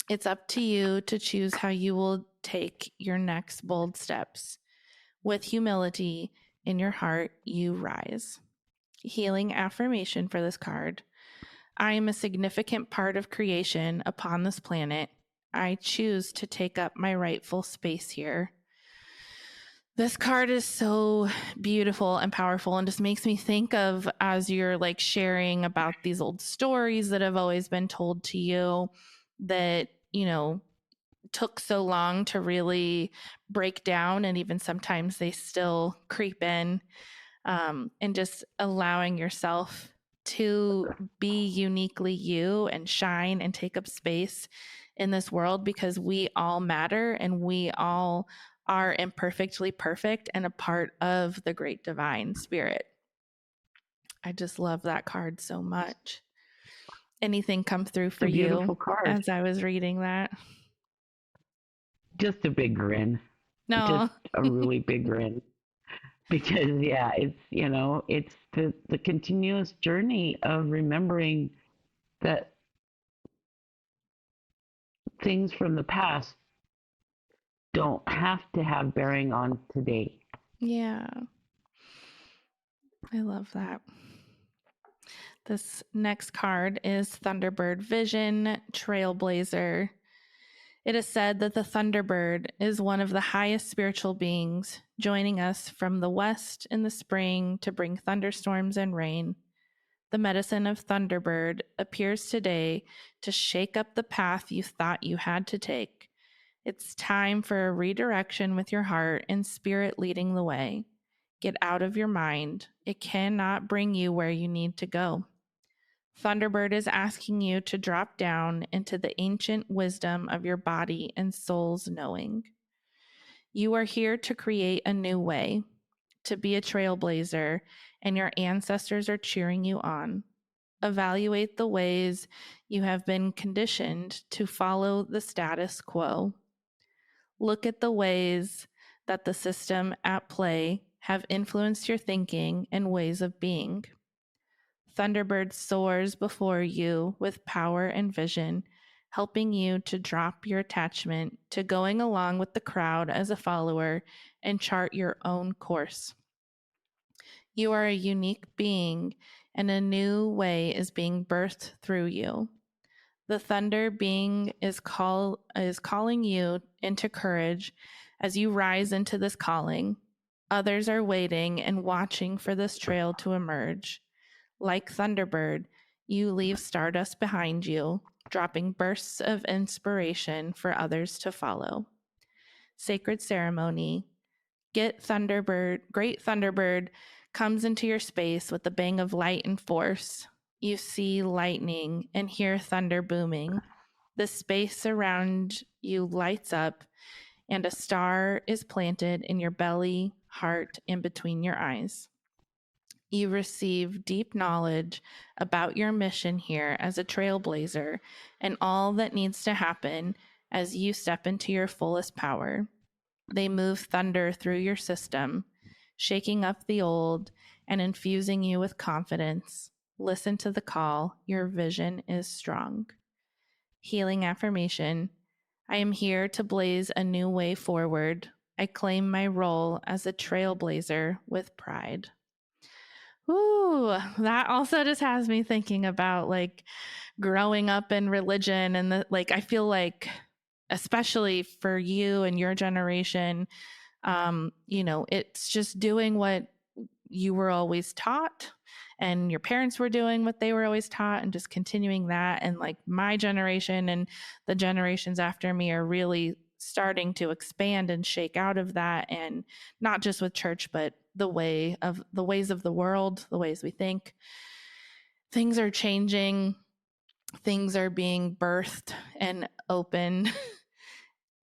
B: It's up to you to choose how you will take your next bold steps. With humility in your heart, you rise. Healing affirmation for this card. I am a significant part of creation upon this planet. I choose to take up my rightful space here. This card is so beautiful and powerful and just makes me think of, as you're like sharing about these old stories that have always been told to you that, took so long to really break down, and even sometimes they still creep in, and just allowing yourself to be uniquely you and shine and take up space in this world, because we all matter and we all are imperfectly perfect and a part of the great divine spirit. I just love that card so much. Anything come through for
C: It's a
B: you
C: beautiful card.
B: as I was reading that?
C: Just a big grin.
B: No.
C: Just a really big grin. Because it's the continuous journey of remembering that things from the past don't have to have bearing on today.
B: Yeah. I love that. This next card is Thunderbird Vision, Trailblazer. It is said that the Thunderbird is one of the highest spiritual beings, joining us from the west in the spring to bring thunderstorms and rain. The medicine of Thunderbird appears today to shake up the path you thought you had to take. It's time for a redirection with your heart and spirit leading the way. Get out of your mind. It cannot bring you where you need to go. Thunderbird is asking you to drop down into the ancient wisdom of your body and soul's knowing. You are here to create a new way, to be a trailblazer, and your ancestors are cheering you on. Evaluate the ways you have been conditioned to follow the status quo. Look at the ways that the system at play have influenced your thinking and ways of being. Thunderbird soars before you with power and vision, helping you to drop your attachment to going along with the crowd as a follower and chart your own course. You are a unique being, and a new way is being birthed through you. The thunder being is calling you into courage as you rise into this calling. Others are waiting and watching for this trail to emerge. Like Thunderbird, you leave stardust behind you, dropping bursts of inspiration for others to follow. Sacred ceremony. Great Thunderbird comes into your space with a bang of light and force. You see lightning and hear thunder booming. The space around you lights up, and a star is planted in your belly, heart, and between your eyes. You receive deep knowledge about your mission here as a trailblazer and all that needs to happen as you step into your fullest power. They move thunder through your system, shaking up the old and infusing you with confidence. Listen to the call. Your vision is strong. Healing affirmation. I am here to blaze a new way forward. I claim my role as a trailblazer with pride. Ooh, that also just has me thinking about like growing up in religion and like I feel like especially for you and your generation, it's just doing what you were always taught and your parents were doing what they were always taught and just continuing that. And like my generation and the generations after me are really starting to expand and shake out of that. And not just with church, but the ways of the world, the ways we think. Things are changing. Things are being birthed and open.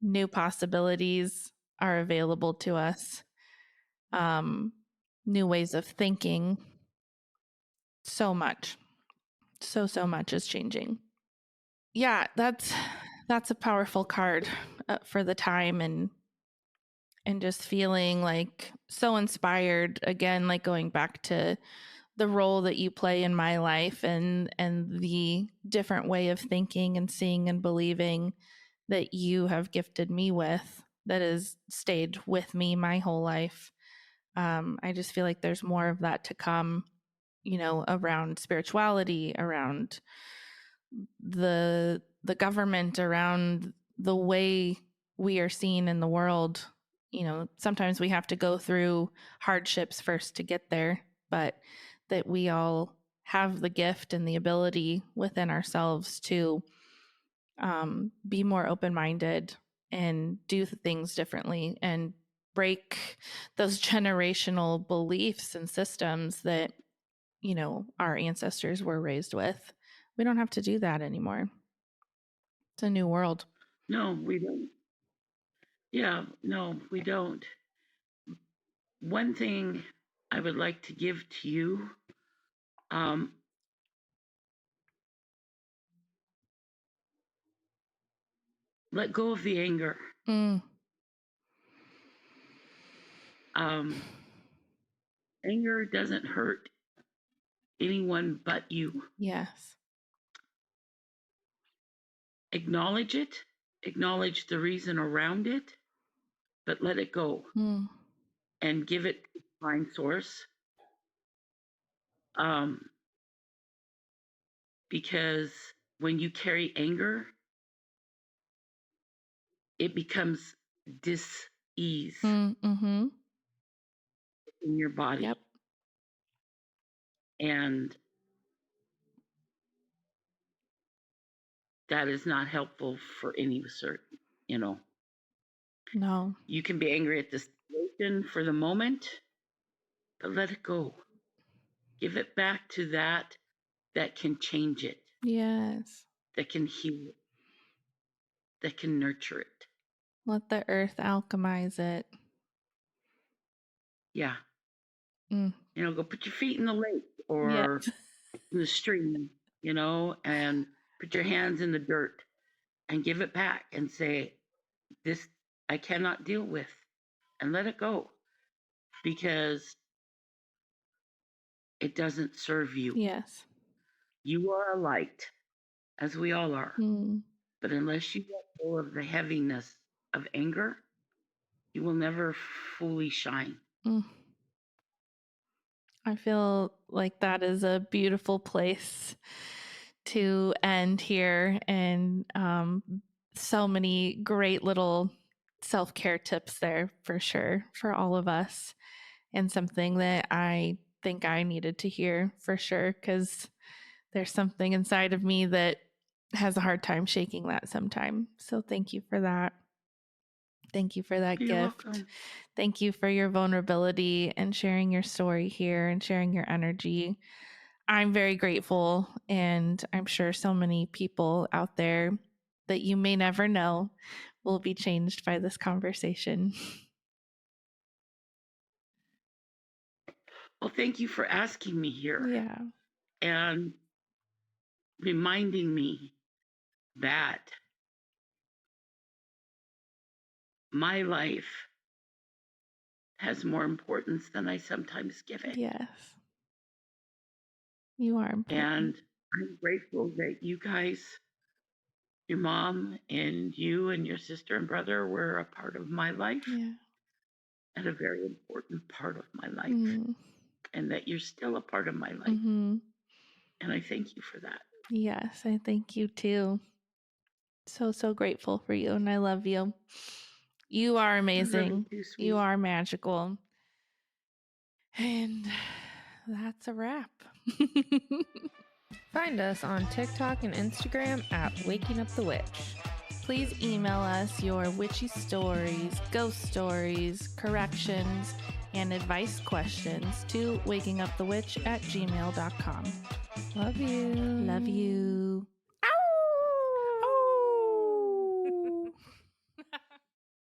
B: New possibilities are available to us. New ways of thinking. So much. So much is changing. Yeah, that's a powerful card for the time, and just feeling like so inspired again, like going back to the role that you play in my life and the different way of thinking and seeing and believing that you have gifted me with that has stayed with me my whole life. I just feel like there's more of that to come, around spirituality, around the government, around the way we are seen in the world. Sometimes we have to go through hardships first to get there, but that we all have the gift and the ability within ourselves to be more open-minded and do things differently and break those generational beliefs and systems that our ancestors were raised with. We don't have to do that anymore. It's a new world.
C: No, we don't. Yeah, no, we don't. One thing I would like to give to you, let go of the anger. Anger doesn't hurt anyone but you.
B: Yes.
C: Acknowledge it, acknowledge the reason around it, but let it go and give it divine source. Because when you carry anger, it becomes dis-ease in your body.
B: Yep.
C: And that is not helpful for any certain.
B: No.
C: You can be angry at the situation for the moment, but let it go. Give it back to that can change it.
B: Yes.
C: That can heal it. That can nurture it.
B: Let the earth alchemize it.
C: Yeah. Go put your feet in the lake or in the stream, and put your hands in the dirt and give it back and say, this I cannot deal with, and let it go, because it doesn't serve you.
B: Yes.
C: You are a light, as we all are. But unless you let go of the heaviness of anger, you will never fully shine.
B: I feel like that is a beautiful place to end here, and so many great little self-care tips there for sure for all of us, and something that I think I needed to hear for sure, because there's something inside of me that has a hard time shaking that sometime. So thank you for that. Thank you for that
C: You're
B: gift.
C: welcome.
B: Thank you for your vulnerability and sharing your story here and sharing your energy. I'm very grateful, and I'm sure so many people out there that you may never know will be changed by this conversation.
C: Well, thank you for asking me here.
B: Yeah.
C: And reminding me that my life has more importance than I sometimes give it.
B: Yes. You are important.
C: And I'm grateful that you guys, your mom and you and your sister and brother, were a part of my life,
B: Yeah.
C: and a very important part of my life,
B: Mm.
C: and that you're still a part of my life.
B: Mm-hmm.
C: And I thank you for that.
B: Yes, I thank you too. So grateful for you, and I love you. You are
C: I love you
B: amazing.
C: too, sweet.
B: You are magical. And that's a wrap.
A: Find us on TikTok and Instagram at Waking Up the Witch.
B: Please email us your witchy stories, ghost stories, corrections, and advice questions to wakingupthewitch@gmail.com.
A: Love you.
B: Love you.